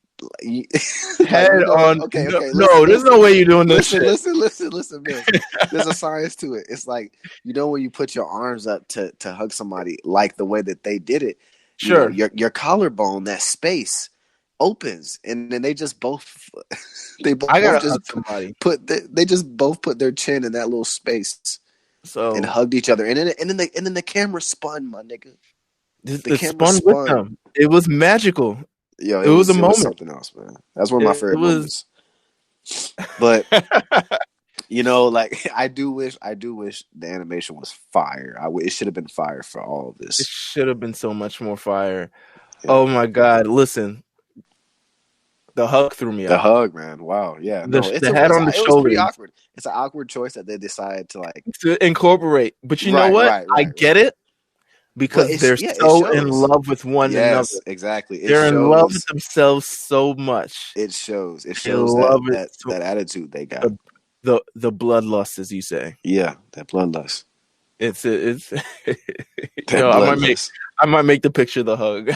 Speaker 1: head on.
Speaker 2: Okay.
Speaker 1: There's no way you're doing this.
Speaker 2: Listen, man. There's a science to it. It's like when you put your arms up to hug somebody, like the way that they did it.
Speaker 1: Sure,
Speaker 2: your collarbone, that space opens, and then they just both they both put their chin in that little space, and hugged each other, and then the camera spun, my nigga.
Speaker 1: The camera spun with them. It was magical.
Speaker 2: Yo,
Speaker 1: it was a moment.
Speaker 2: Was something else, man. That's one of my favorite moments. But like I do wish the animation was fire. It should have been fire for all of this.
Speaker 1: It should have been so much more fire. Yeah. Oh my God! Listen, the hug threw me out.
Speaker 2: The hug, man. Wow. Yeah.
Speaker 1: The head on the shoulder. It was
Speaker 2: pretty awkward. It's an awkward choice that they decided
Speaker 1: to incorporate. But you know what? I get it. Because they're so in love with one another.
Speaker 2: Yes, exactly.
Speaker 1: They're in love with themselves so much.
Speaker 2: It shows. It shows that attitude they got.
Speaker 1: The bloodlust, as you say.
Speaker 2: Yeah, that bloodlust.
Speaker 1: It's I might make the picture the hug.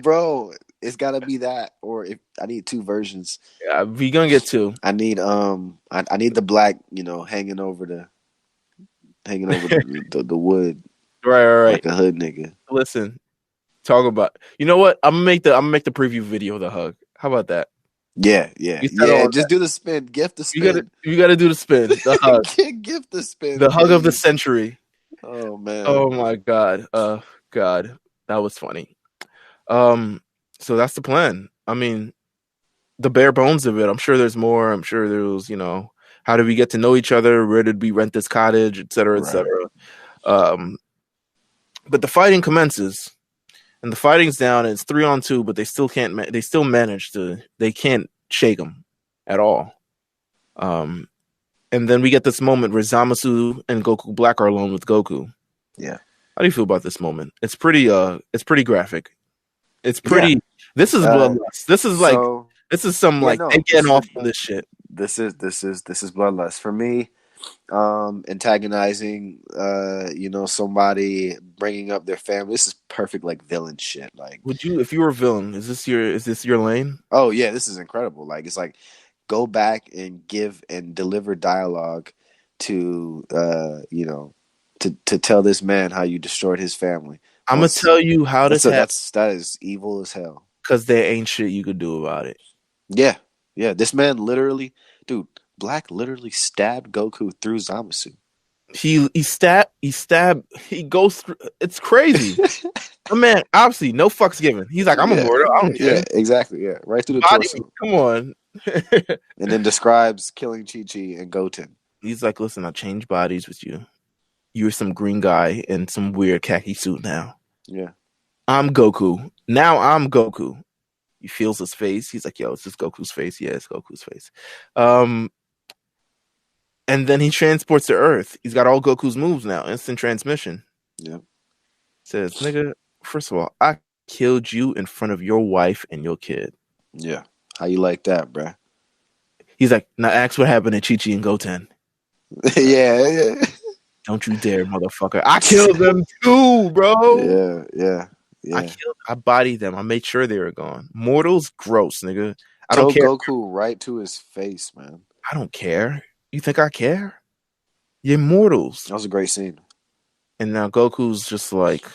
Speaker 2: Bro, it's gotta be that. Or if I need two versions.
Speaker 1: Yeah, we gonna get two.
Speaker 2: I need I need the black, hanging over the wood.
Speaker 1: Right.
Speaker 2: Like a hood nigga.
Speaker 1: Listen, talk about. You know what? I'm gonna make the preview video of the hug. How about that?
Speaker 2: Yeah. Just do the spin. Gift the spin.
Speaker 1: You gotta do the spin. The hug.
Speaker 2: Gift the spin.
Speaker 1: The hug of the century.
Speaker 2: Oh man.
Speaker 1: Oh my God. God, that was funny. So that's the plan. I mean, the bare bones of it. I'm sure there's more. I'm sure there was. How did we get to know each other? Where did we rent this cottage? Et cetera, et cetera. But the fighting commences, and the fighting's down. And it's 3-on-2, but they still can't. They still manage to. They can't shake them at all. And then we get this moment where Zamasu and Goku Black are alone with Goku.
Speaker 2: Yeah.
Speaker 1: How do you feel about this moment? It's pretty. It's pretty graphic. It's pretty. Yeah. This is bloodlust. This is like. This is some they getting off on this shit.
Speaker 2: This is bloodlust for me. Antagonizing somebody, bringing up their family. This is perfect villain shit.
Speaker 1: Would you, if you were a villain, is this your lane?
Speaker 2: Oh yeah, this is incredible. It's go back and give and deliver dialogue to to tell this man how you destroyed his family.
Speaker 1: I'm gonna tell you how this happens.
Speaker 2: That is evil as hell.
Speaker 1: Because there ain't shit you could do about it.
Speaker 2: Yeah. This man literally, dude. Black literally stabbed Goku through Zamasu.
Speaker 1: He goes through. It's crazy. Man, obviously, no fucks given. He's like, I'm immortal. I don't care.
Speaker 2: Yeah, exactly. Yeah, right through the torso.
Speaker 1: Come on.
Speaker 2: And then describes killing Chi-Chi and Goten.
Speaker 1: He's like, listen, I changed bodies with you. You're some green guy in some weird khaki suit now.
Speaker 2: Yeah.
Speaker 1: I'm Goku. Now I'm Goku. He feels his face. He's like, yo, is this Goku's face? Yeah, it's Goku's face. And then he transports to Earth. He's got all Goku's moves now. Instant transmission.
Speaker 2: Yeah.
Speaker 1: Says, nigga, first of all, I killed you in front of your wife and your kid.
Speaker 2: Yeah. How you like that, bruh?
Speaker 1: He's like, now ask what happened to Chi-Chi and Goten.
Speaker 2: Yeah.
Speaker 1: Don't you dare, motherfucker. I killed them too, bro.
Speaker 2: Yeah.
Speaker 1: I bodied them. I made sure they were gone. Mortals, gross, nigga. I
Speaker 2: don't
Speaker 1: care.
Speaker 2: Goku right to his face, man.
Speaker 1: I don't care. You think I care? You're mortals.
Speaker 2: That was a great scene.
Speaker 1: And now Goku's just like,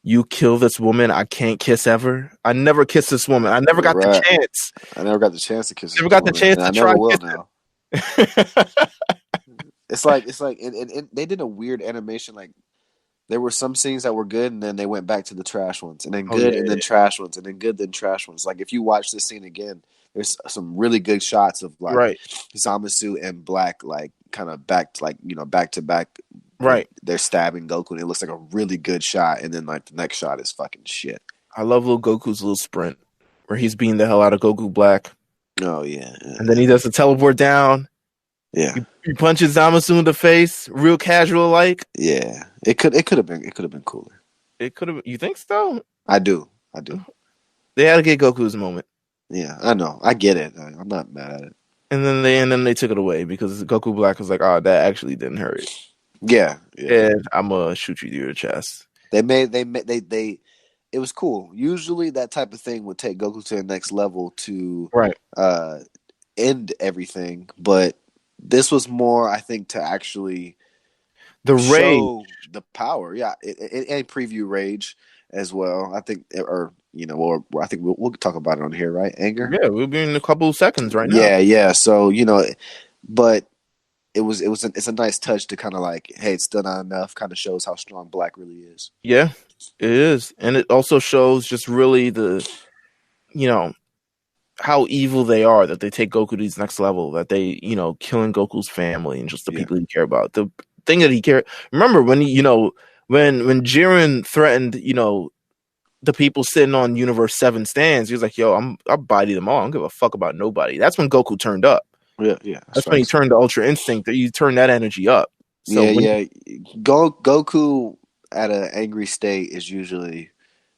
Speaker 1: you kill this woman I can't kiss ever? I never kissed this woman. I never got the chance.
Speaker 2: I never got the chance to kiss
Speaker 1: her. Never got the chance to try
Speaker 2: kiss now. It's like and they did a weird animation. There were some scenes that were good, and then they went back to the trash ones, and then good, and then trash ones, and then good, then trash ones. If you watch this scene again, there's some really good shots of Zamasu and Black kind of back to back.
Speaker 1: Right,
Speaker 2: they're stabbing Goku, and it looks like a really good shot, and then the next shot is fucking shit.
Speaker 1: I love little Goku's little sprint. where he's beating the hell out of Goku Black.
Speaker 2: Oh yeah.
Speaker 1: And then he does the teleport down.
Speaker 2: Yeah.
Speaker 1: He punches Zamasu in the face, real casual like.
Speaker 2: Yeah. It could have been cooler.
Speaker 1: It could have. You think so?
Speaker 2: I do.
Speaker 1: They had to get Goku's moment.
Speaker 2: Yeah, I know. I get it. I'm not mad at it.
Speaker 1: And then they took it away because Goku Black was like, "Oh, that actually didn't hurt."
Speaker 2: Yeah.
Speaker 1: And I'm gonna shoot you through your chest.
Speaker 2: They. It was cool. Usually, that type of thing would take Goku to the next level to end everything, but this was more, I think, to actually show the power. Yeah, and preview Rage as well. I think, or I think we'll talk about it on here, right? Anger.
Speaker 1: Yeah, we'll be in a couple of seconds right now.
Speaker 2: Yeah. So but it's a nice touch to kind of like, hey, it's still not enough. Kind of shows how strong Black really is.
Speaker 1: Yeah, it is, and it also shows just really how evil they are, that they take Goku to this next level, that they killing Goku's family and just the people he care about. The thing that he cared. Remember when when Jiren threatened the people sitting on Universe 7 stands, he was like, "Yo, I'll body them all. I don't give a fuck about nobody." That's when Goku turned up.
Speaker 2: Yeah.
Speaker 1: That's when he turned to Ultra Instinct. You turn that energy up. So
Speaker 2: Goku at an angry state is usually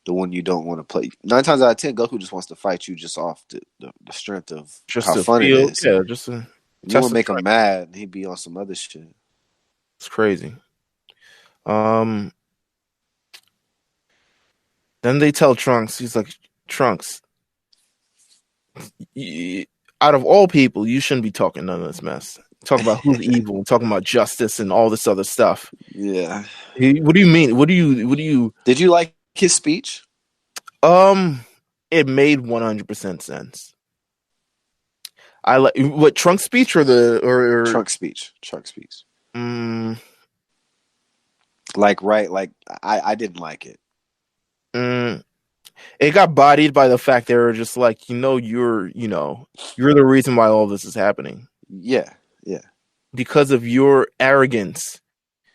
Speaker 2: the one you don't want to play. 9 times out of 10, Goku just wants to fight you just off the strength of just how fun it is.
Speaker 1: Yeah, just to
Speaker 2: you want to make him mad, and he'd be on some other shit.
Speaker 1: It's crazy. Then they tell Trunks, he's like, Trunks, out of all people, you shouldn't be talking none of this mess. Talk about who's evil, talking about justice and all this other stuff.
Speaker 2: Yeah.
Speaker 1: What do you mean? What do you?
Speaker 2: Did you like his speech?
Speaker 1: It made 100% sense. I like what Trunks' speech or
Speaker 2: Trunks' speech. I didn't like it.
Speaker 1: It got bodied by the fact they were just like, you're the reason why all this is happening.
Speaker 2: Yeah.
Speaker 1: Because of your arrogance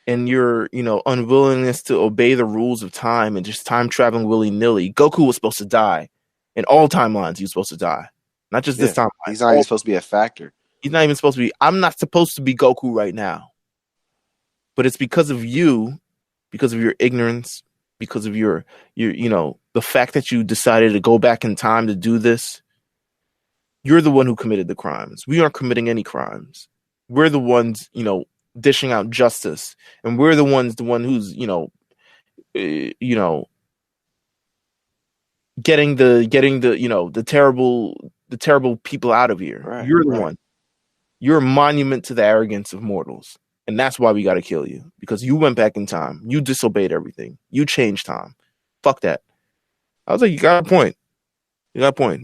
Speaker 1: and your, unwillingness to obey the rules of time and just time traveling willy-nilly. Goku was supposed to die. In all timelines, he was supposed to die. Not just this timeline.
Speaker 2: He's not even supposed to be a factor.
Speaker 1: He's not even supposed to be. I'm not supposed to be Goku right now. But it's because of you, because of your ignorance, because of your the fact that you decided to go back in time to do this. You're the one who committed the crimes. We aren't committing any crimes. We're the ones, dishing out justice, and we're the one who's, getting the terrible people out of here.
Speaker 2: Right,
Speaker 1: you're the one. You're a monument to the arrogance of mortals. And that's why we got to kill you, because you went back in time. You disobeyed everything. You changed time. Fuck that. I was like, you got a point.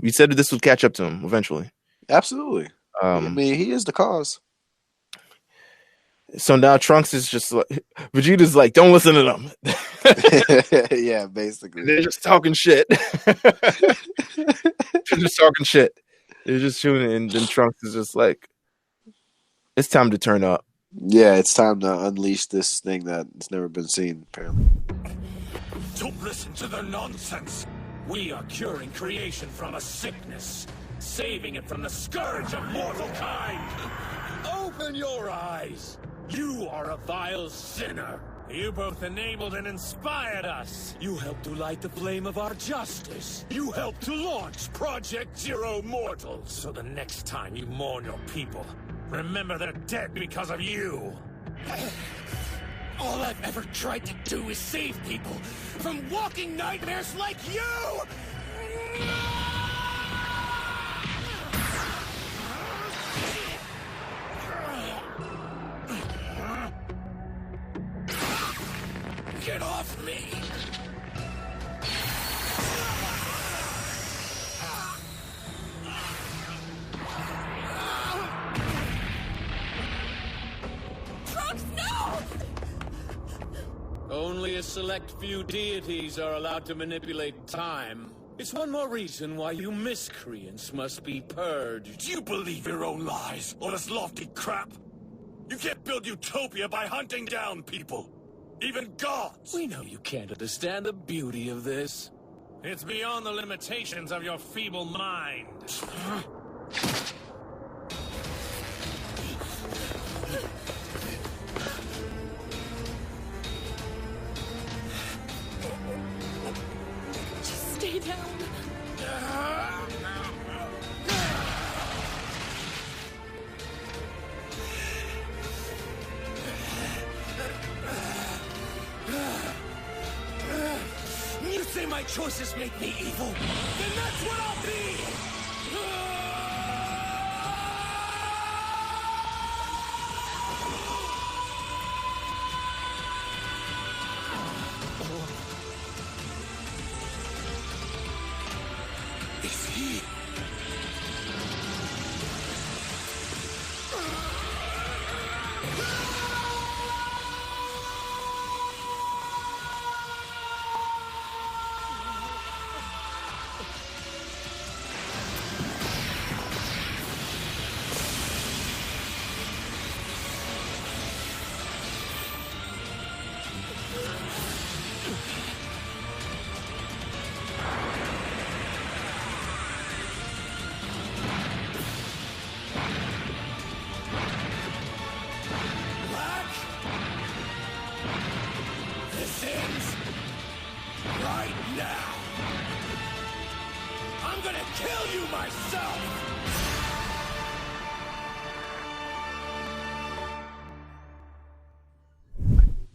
Speaker 1: We said that this would catch up to him eventually.
Speaker 2: Absolutely. I mean, he is the cause.
Speaker 1: So now Trunks is just like, Vegeta's like, don't listen to them.
Speaker 2: Yeah, basically.
Speaker 1: They're just talking shit. They're just shooting, and then Trunks is just like, it's time to turn up.
Speaker 2: Yeah, it's time to unleash this thing that's never been seen, apparently.
Speaker 3: Don't listen to their nonsense.
Speaker 4: We are curing creation from a sickness, saving it from the scourge of mortal kind. Open your eyes. You are a vile sinner. You both enabled and inspired us. You helped to light the flame of our justice. You helped to launch Project Zero Mortals. So the next time you mourn your people, remember they're dead because of you. All I've ever tried to do is save people from walking nightmares like you! Get off me!
Speaker 5: Trunks, no!
Speaker 9: Only a select few deities are allowed to manipulate time. It's one more reason why you miscreants must be purged.
Speaker 3: Do you believe your own lies, all this lofty crap? You can't build utopia by hunting down people. Even gods.
Speaker 9: We know you can't understand the beauty of this.
Speaker 4: It's beyond the limitations of your feeble mind.
Speaker 5: Just stay down.
Speaker 4: You say my choices make me evil? Then that's what I'll be! Is he? Black? This ends right now. I'm gonna kill you myself!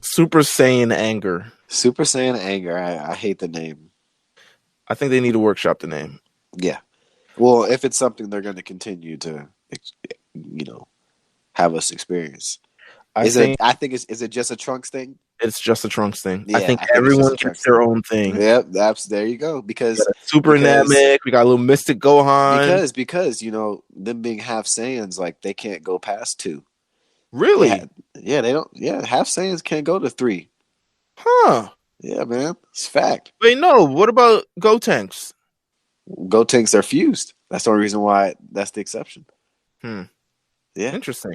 Speaker 1: Super Saiyan Anger.
Speaker 10: Super Saiyan Anger. I hate the name.
Speaker 1: I think they need to workshop the name.
Speaker 10: Yeah. Well, if it's something they're going to continue to, have us experience. Is it just a Trunks thing?
Speaker 1: It's just a Trunks thing.
Speaker 10: Yeah,
Speaker 1: I think
Speaker 10: I think it's
Speaker 1: everyone
Speaker 10: just a
Speaker 1: gets
Speaker 10: Trunks
Speaker 1: their own thing.
Speaker 10: Yep, there you go. Because
Speaker 1: Super Namek, we got a little Mystic Gohan.
Speaker 10: Because them being half Saiyans, like they can't go past 2.
Speaker 1: Really?
Speaker 10: They don't. Yeah, half Saiyans can't go to 3.
Speaker 1: Huh.
Speaker 10: Yeah, man, it's fact.
Speaker 1: Wait, no. What about Gotenks?
Speaker 10: Gotenks are fused. That's the only reason why that's the exception.
Speaker 1: Yeah. Interesting.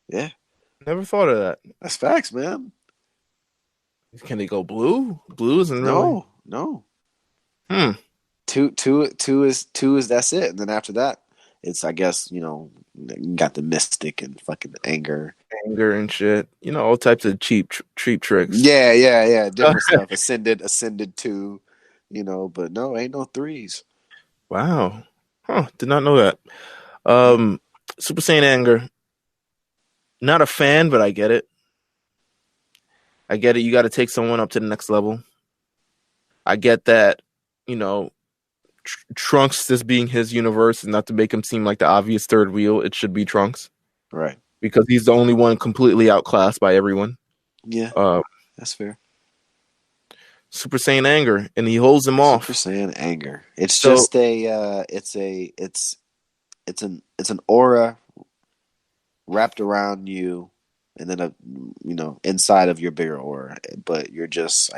Speaker 10: Yeah.
Speaker 1: Never thought of that.
Speaker 10: That's facts, man.
Speaker 1: Can they go blue? Blue isn't really.
Speaker 10: No.
Speaker 1: Two
Speaker 10: Two is that's it, and then after that, it's you got the Mystic and fucking Anger
Speaker 1: and shit. All types of cheap tricks.
Speaker 10: Yeah. Different stuff. Ascended 2. But no, ain't no 3s.
Speaker 1: Wow. Huh. Did not know that. Super Saiyan Anger. Not a fan, but I get it. You got to take someone up to the next level. I get that, Trunks this being his universe, and not to make him seem like the obvious third wheel, it should be Trunks.
Speaker 10: Right.
Speaker 1: Because he's the only one completely outclassed by everyone.
Speaker 10: Yeah. That's fair.
Speaker 1: Super Saiyan Anger, and he holds him off.
Speaker 10: Super Saiyan Anger. It's just it's an aura wrapped around you, and then inside of your bigger aura. But you're just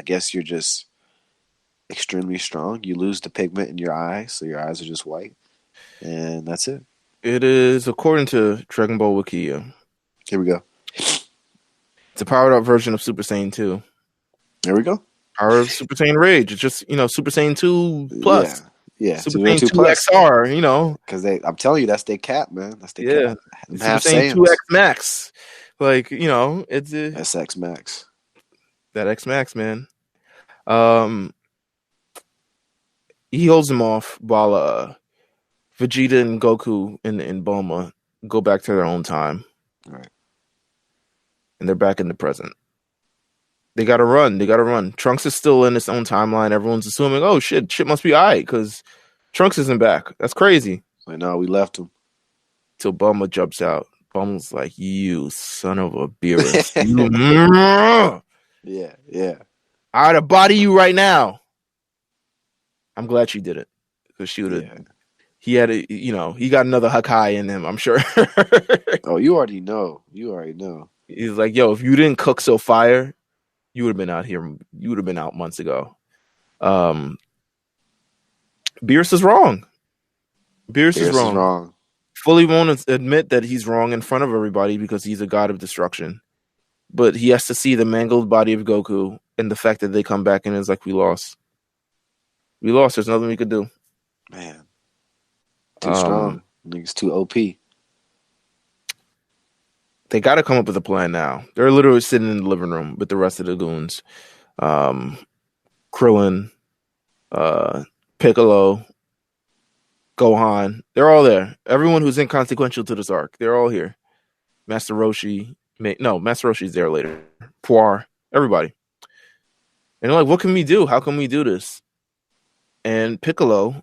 Speaker 10: extremely strong. You lose the pigment in your eyes, so your eyes are just white, and that's it.
Speaker 1: It is according to Dragon Ball Wikia.
Speaker 10: Here we go.
Speaker 1: It's a powered up version of Super Saiyan 2.
Speaker 10: There we go.
Speaker 1: Power of Super Saiyan Rage. It's just Super Saiyan 2 plus.
Speaker 10: Yeah.
Speaker 1: Super Saiyan 2 XR.
Speaker 10: Because I'm telling you, that's their cap, man. That's their cap.
Speaker 1: Super Saiyan 2 X Max. It's
Speaker 10: that's X Max.
Speaker 1: That X Max, man. He holds him off while Vegeta and Goku and Bulma go back to their own time.
Speaker 10: Right.
Speaker 1: And they're back in the present. They gotta run. Trunks is still in his own timeline. Everyone's assuming, oh shit must be alright because Trunks isn't back. That's crazy.
Speaker 10: I know, we left him.
Speaker 1: Till Bulma jumps out. Bulma's like, you son of a Beerus.
Speaker 10: Yeah.
Speaker 1: I'd have body you right now. I'm glad she did it. Because she would have. Yeah. He had he got another Hakai in him, I'm sure.
Speaker 10: Oh, you already know.
Speaker 1: He's like, yo, if you didn't cook so fire, you would have been out here. You would have been out months ago. Beerus is wrong. Beerus is wrong. Fully won't admit that he's wrong in front of everybody because he's a god of destruction. But he has to see the mangled body of Goku and the fact that they come back and it's like we lost. We lost. There's nothing we could do.
Speaker 10: Man, too strong. Niggas too OP.
Speaker 1: They got to come up with a plan now. They're literally sitting in the living room with the rest of the goons. Krillin, Piccolo, Gohan. They're all there. Everyone who's inconsequential to this arc. They're all here. Master Roshi. Master Roshi's there later. Poir. Everybody. And they're like, what can we do? How can we do this? And Piccolo's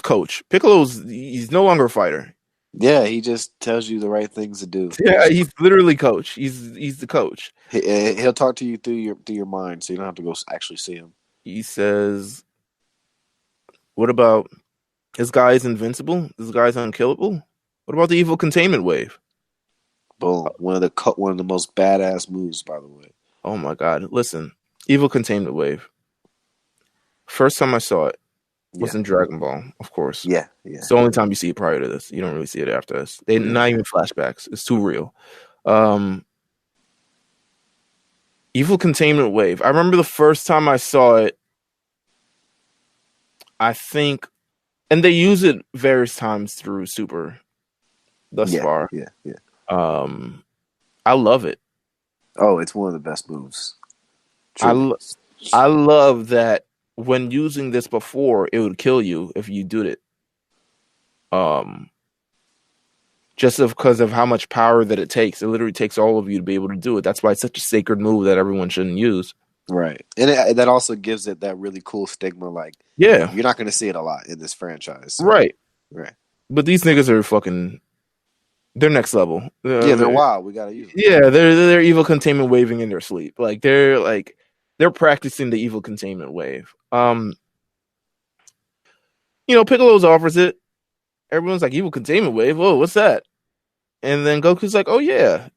Speaker 1: coach. He's no longer a fighter.
Speaker 10: Yeah, he just tells you the right things to do.
Speaker 1: Yeah, he's literally coach. He's the coach.
Speaker 10: He'll talk to you through your mind, so you don't have to go actually see him.
Speaker 1: He says, "What about this guy is invincible? This guy's unkillable? What about the evil containment wave?"
Speaker 10: Boom! One of the most badass moves, by the way.
Speaker 1: Oh my god! Listen, evil containment wave. First time I saw it was in Dragon Ball, of course.
Speaker 10: Yeah.
Speaker 1: It's the only time you see it prior to this. You don't really see it after this. Not even flashbacks. It's too real. Evil containment wave. I remember the first time I saw it. I think, and they use it various times through Super thus far.
Speaker 10: Yeah.
Speaker 1: I love it.
Speaker 10: Oh, it's one of the best moves.
Speaker 1: I love that when using this before, it would kill you if you did it. Just because of how much power that it takes. It literally takes all of you to be able to do it. That's why it's such a sacred move that everyone shouldn't use.
Speaker 10: Right. And that also gives it that really cool stigma. Like,
Speaker 1: yeah,
Speaker 10: you're not going to see it a lot in this franchise. So.
Speaker 1: Right.
Speaker 10: But
Speaker 1: these niggas are fucking, they're next level.
Speaker 10: They're wild. We got to use them.
Speaker 1: Yeah, they're evil containment waving in their sleep. They're practicing the evil containment wave. Piccolo's offers it. Everyone's like, evil containment wave? Whoa, what's that? And then Goku's like, oh yeah.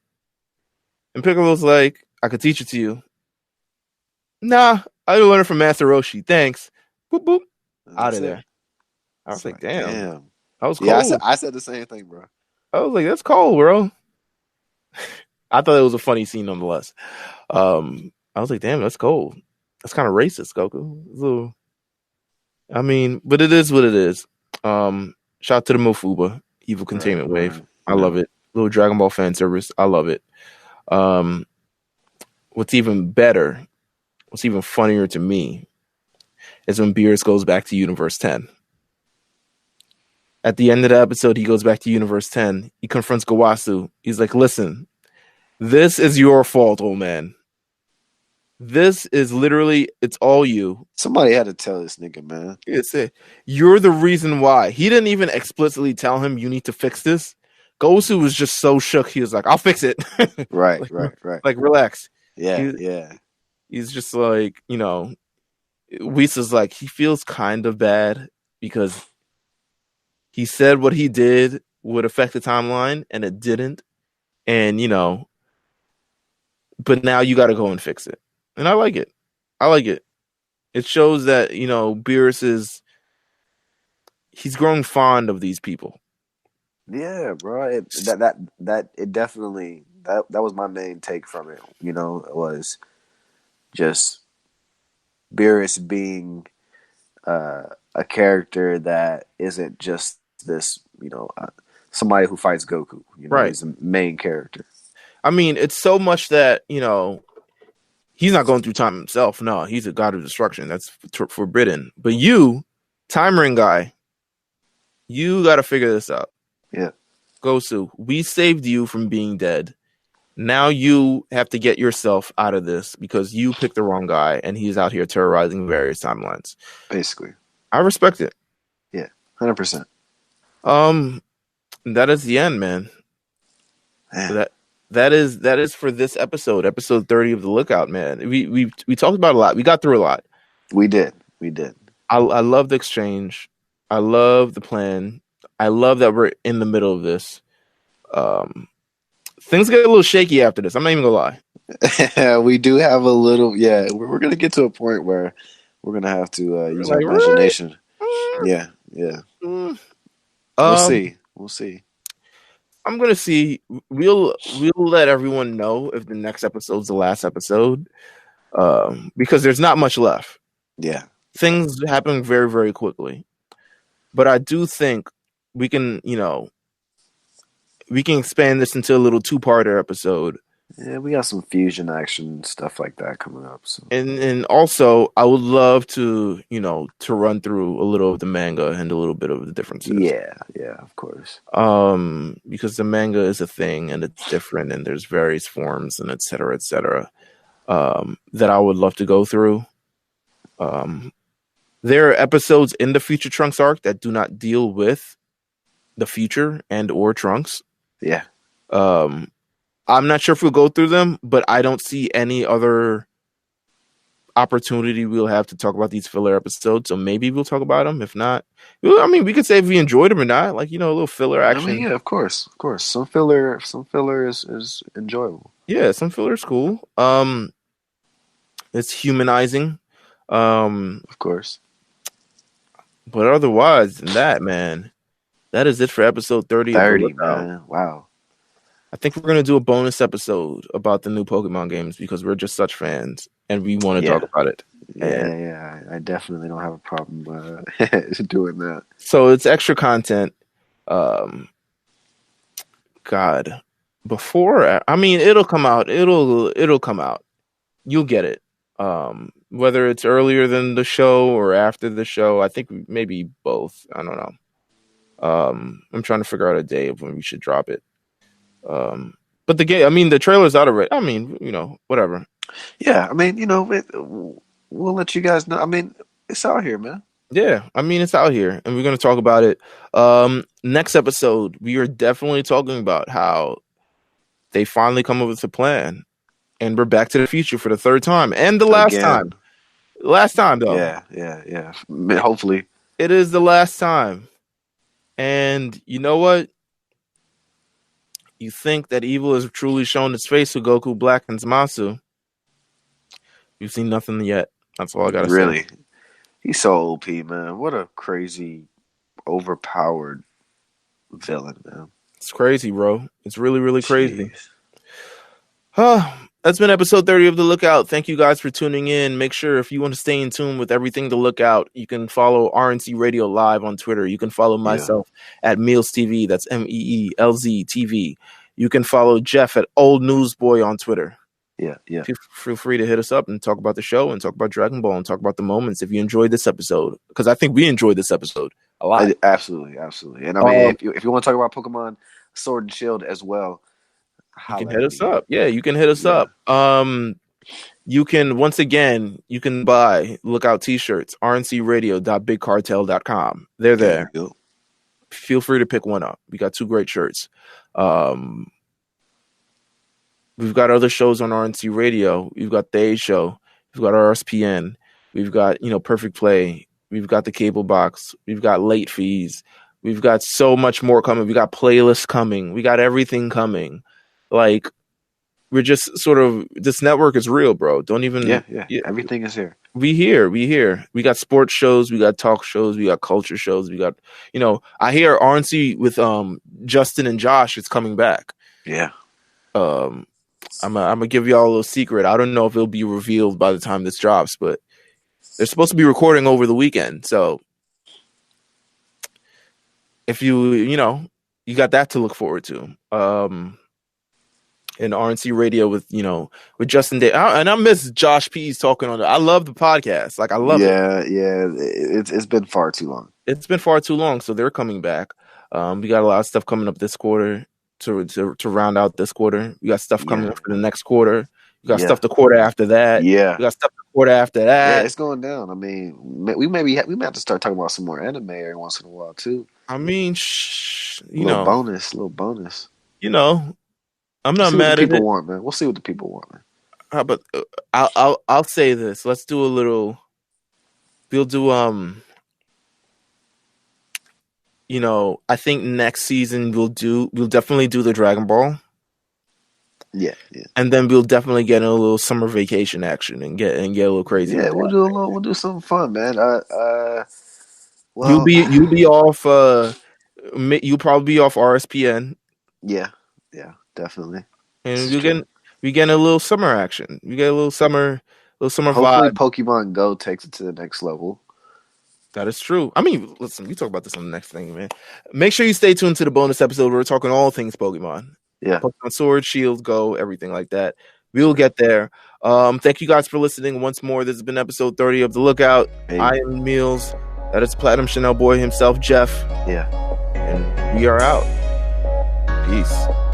Speaker 1: And Piccolo's like, I could teach it to you. Nah, I learned it from Master Roshi. Thanks. Boop, boop. Out of there. I was like, damn. That was cold.
Speaker 10: Yeah, I said the same thing, bro.
Speaker 1: I was like, that's cold, bro. I thought it was a funny scene nonetheless. I was like, damn, that's cold. That's kind of racist, Goku. But it is what it is. Shout out to the Mofuba, evil containment wave. I love it. Little Dragon Ball fan service. I love it. What's even better, what's even funnier to me, is when Beerus goes back to Universe 10. At the end of the episode, he goes back to Universe 10. He confronts Gawasu. He's like, listen, this is your fault, old man. This is literally, it's all you.
Speaker 10: Somebody had to tell this nigga, man.
Speaker 1: You're the reason why. He didn't even explicitly tell him you need to fix this. Gosu was just so shook. He was like, I'll fix it.
Speaker 10: Right.
Speaker 1: Like, relax.
Speaker 10: Yeah.
Speaker 1: He's just like, Whisa's like, he feels kind of bad because he said what he did would affect the timeline and it didn't. And, but now you got to go and fix it. And I like it. It shows that, Beerus he's growing fond of these people.
Speaker 10: Yeah, bro. It definitely, that was my main take from it. It was just Beerus being a character that isn't just this, somebody who fights Goku.
Speaker 1: Right.
Speaker 10: He's a main character.
Speaker 1: It's so much that, he's not going through time himself. No, he's a god of destruction. That's forbidden. But you, Time Ring guy, you got to figure this out.
Speaker 10: Yeah.
Speaker 1: Gosu, we saved you from being dead. Now you have to get yourself out of this because you picked the wrong guy and he's out here terrorizing various timelines.
Speaker 10: Basically.
Speaker 1: I respect it.
Speaker 10: Yeah, 100%.
Speaker 1: That is the end, man. That is for this episode 30 of The Lookout, man. We talked about a lot. We got through a lot.
Speaker 10: We did.
Speaker 1: I love the exchange. I love the plan. I love that we're in the middle of this. Things get a little shaky after this. I'm not even gonna
Speaker 10: lie. We do have a little. Yeah, we're gonna get to a point where we're gonna have to use our imagination. Yeah. We'll see.
Speaker 1: I'm gonna see. We'll let everyone know if the next episode's the last episode, because there's not much left.
Speaker 10: Yeah.
Speaker 1: things happen very, very quickly. But I do think we can, we can expand this into a little two-parter episode.
Speaker 10: Yeah, we got some fusion action stuff like that coming up. So.
Speaker 1: And also, I would love to, to run through a little of the manga and a little bit of the differences.
Speaker 10: Yeah, of course.
Speaker 1: Because the manga is a thing and it's different and there's various forms and et cetera, that I would love to go through. There are episodes in the Future Trunks arc that do not deal with the future and or Trunks.
Speaker 10: Yeah.
Speaker 1: I'm not sure if we'll go through them, but I don't see any other opportunity we'll have to talk about these filler episodes. So maybe we'll talk about them. If not, I mean, we could say if we enjoyed them or not. Like, a little filler action.
Speaker 10: I mean, yeah, of course. Some filler is enjoyable.
Speaker 1: Yeah, some filler is cool. It's humanizing.
Speaker 10: Of course.
Speaker 1: But otherwise than that, man, that is it for episode 30.
Speaker 10: 30, man. Wow.
Speaker 1: I think we're going to do a bonus episode about the new Pokemon games because we're just such fans and we want to talk about it.
Speaker 10: Yeah. I definitely don't have a problem doing that.
Speaker 1: So it's extra content. It'll come out. It'll come out. You'll get it. Whether it's earlier than the show or after the show, I think maybe both. I don't know. I'm trying to figure out a day of when we should drop it. But the trailer's out already. I mean, whatever.
Speaker 10: Yeah, I mean, we'll let you guys know. I mean, it's out here, man.
Speaker 1: Yeah, I mean, it's out here, and we're going to talk about it. Next episode, we are definitely talking about how they finally come up with a plan, and we're back to the future for the third time, and the last time. Last time, though.
Speaker 10: Yeah. Hopefully.
Speaker 1: It is the last time. And you know what? You think that evil has truly shown its face with Goku Black and Zamasu. You've seen nothing yet. That's all I gotta say.
Speaker 10: Really? He's so OP, man. What a crazy, overpowered villain, man.
Speaker 1: It's crazy, bro. It's really, really crazy. That's been episode 30 of The Lookout. Thank you guys for tuning in. Make sure if you want to stay in tune with everything The Lookout, you can follow RNC Radio Live on Twitter. You can follow myself at Meals TV. That's MEELZ TV. You can follow Jeff at Old Newsboy on Twitter.
Speaker 10: Yeah.
Speaker 1: Feel free to hit us up and talk about the show and talk about Dragon Ball and talk about the moments if you enjoyed this episode. Because I think we enjoyed this episode a lot.
Speaker 10: Absolutely. And I mean, if you want to talk about Pokemon Sword and Shield as well,
Speaker 1: you can hit us up. Yeah, you can hit us up. You can, once again, you can buy Lookout t-shirts, rncradio.bigcartel.com. They're there. Feel free to pick one up. We got 2 great shirts. We've got other shows on RNC Radio. We've got the A Show. We've got RSPN. We've got, Perfect Play. We've got the Cable Box. We've got late fees. We've got so much more coming. We got playlists coming. We got everything coming. Like, we're just sort of, this network is real, bro. Don't even.
Speaker 10: Yeah. Everything is here.
Speaker 1: We here. We got sports shows. We got talk shows. We got culture shows. We got, I hear RNC with Justin and Josh is coming back.
Speaker 10: Yeah.
Speaker 1: I'm gonna give y'all a little secret. I don't know if it'll be revealed by the time this drops, but they're supposed to be recording over the weekend. So if you got that to look forward to. In RNC Radio with Justin Day. And I miss Josh P's talking on it. I love the podcast. Like, I love it.
Speaker 10: Yeah. It's been far too long.
Speaker 1: It's been far too long. So they're coming back. We got a lot of stuff coming up this quarter to round out this quarter. We got stuff coming up for the next quarter. We got stuff the quarter after that.
Speaker 10: Yeah.
Speaker 1: We got stuff the quarter after that.
Speaker 10: Yeah, it's going down. I mean, we may have to start talking about some more anime every once in a while too.
Speaker 1: I mean,
Speaker 10: little bonus.
Speaker 1: I'm not mad at it.
Speaker 10: People want, man. We'll see what the people want, man.
Speaker 1: But I'll say this. Let's do a little. We'll do I think next season we'll definitely do the Dragon Ball.
Speaker 10: Yeah.
Speaker 1: And then we'll definitely get in a little summer vacation action and get a little crazy.
Speaker 10: Yeah, we'll do something fun, man.
Speaker 1: You'll be off. You'll probably be off RSPN.
Speaker 10: Yeah, definitely.
Speaker 1: And we get a little summer action. We get a little summer little summer
Speaker 10: Hopefully
Speaker 1: vibe.
Speaker 10: Pokemon Go takes it to the next level.
Speaker 1: That is true. I mean, listen, we talk about this on the next thing, man. Make sure you stay tuned to the bonus episode. We're talking all things Pokemon.
Speaker 10: Yeah.
Speaker 1: Pokemon Sword, Shield, Go, everything like that. We will get there. Thank you guys for listening once more. This has been episode 30 of The Lookout.
Speaker 10: Hey.
Speaker 1: I am Meals. That is Platinum Chanel boy himself, Jeff.
Speaker 10: Yeah.
Speaker 1: And we are out. Peace.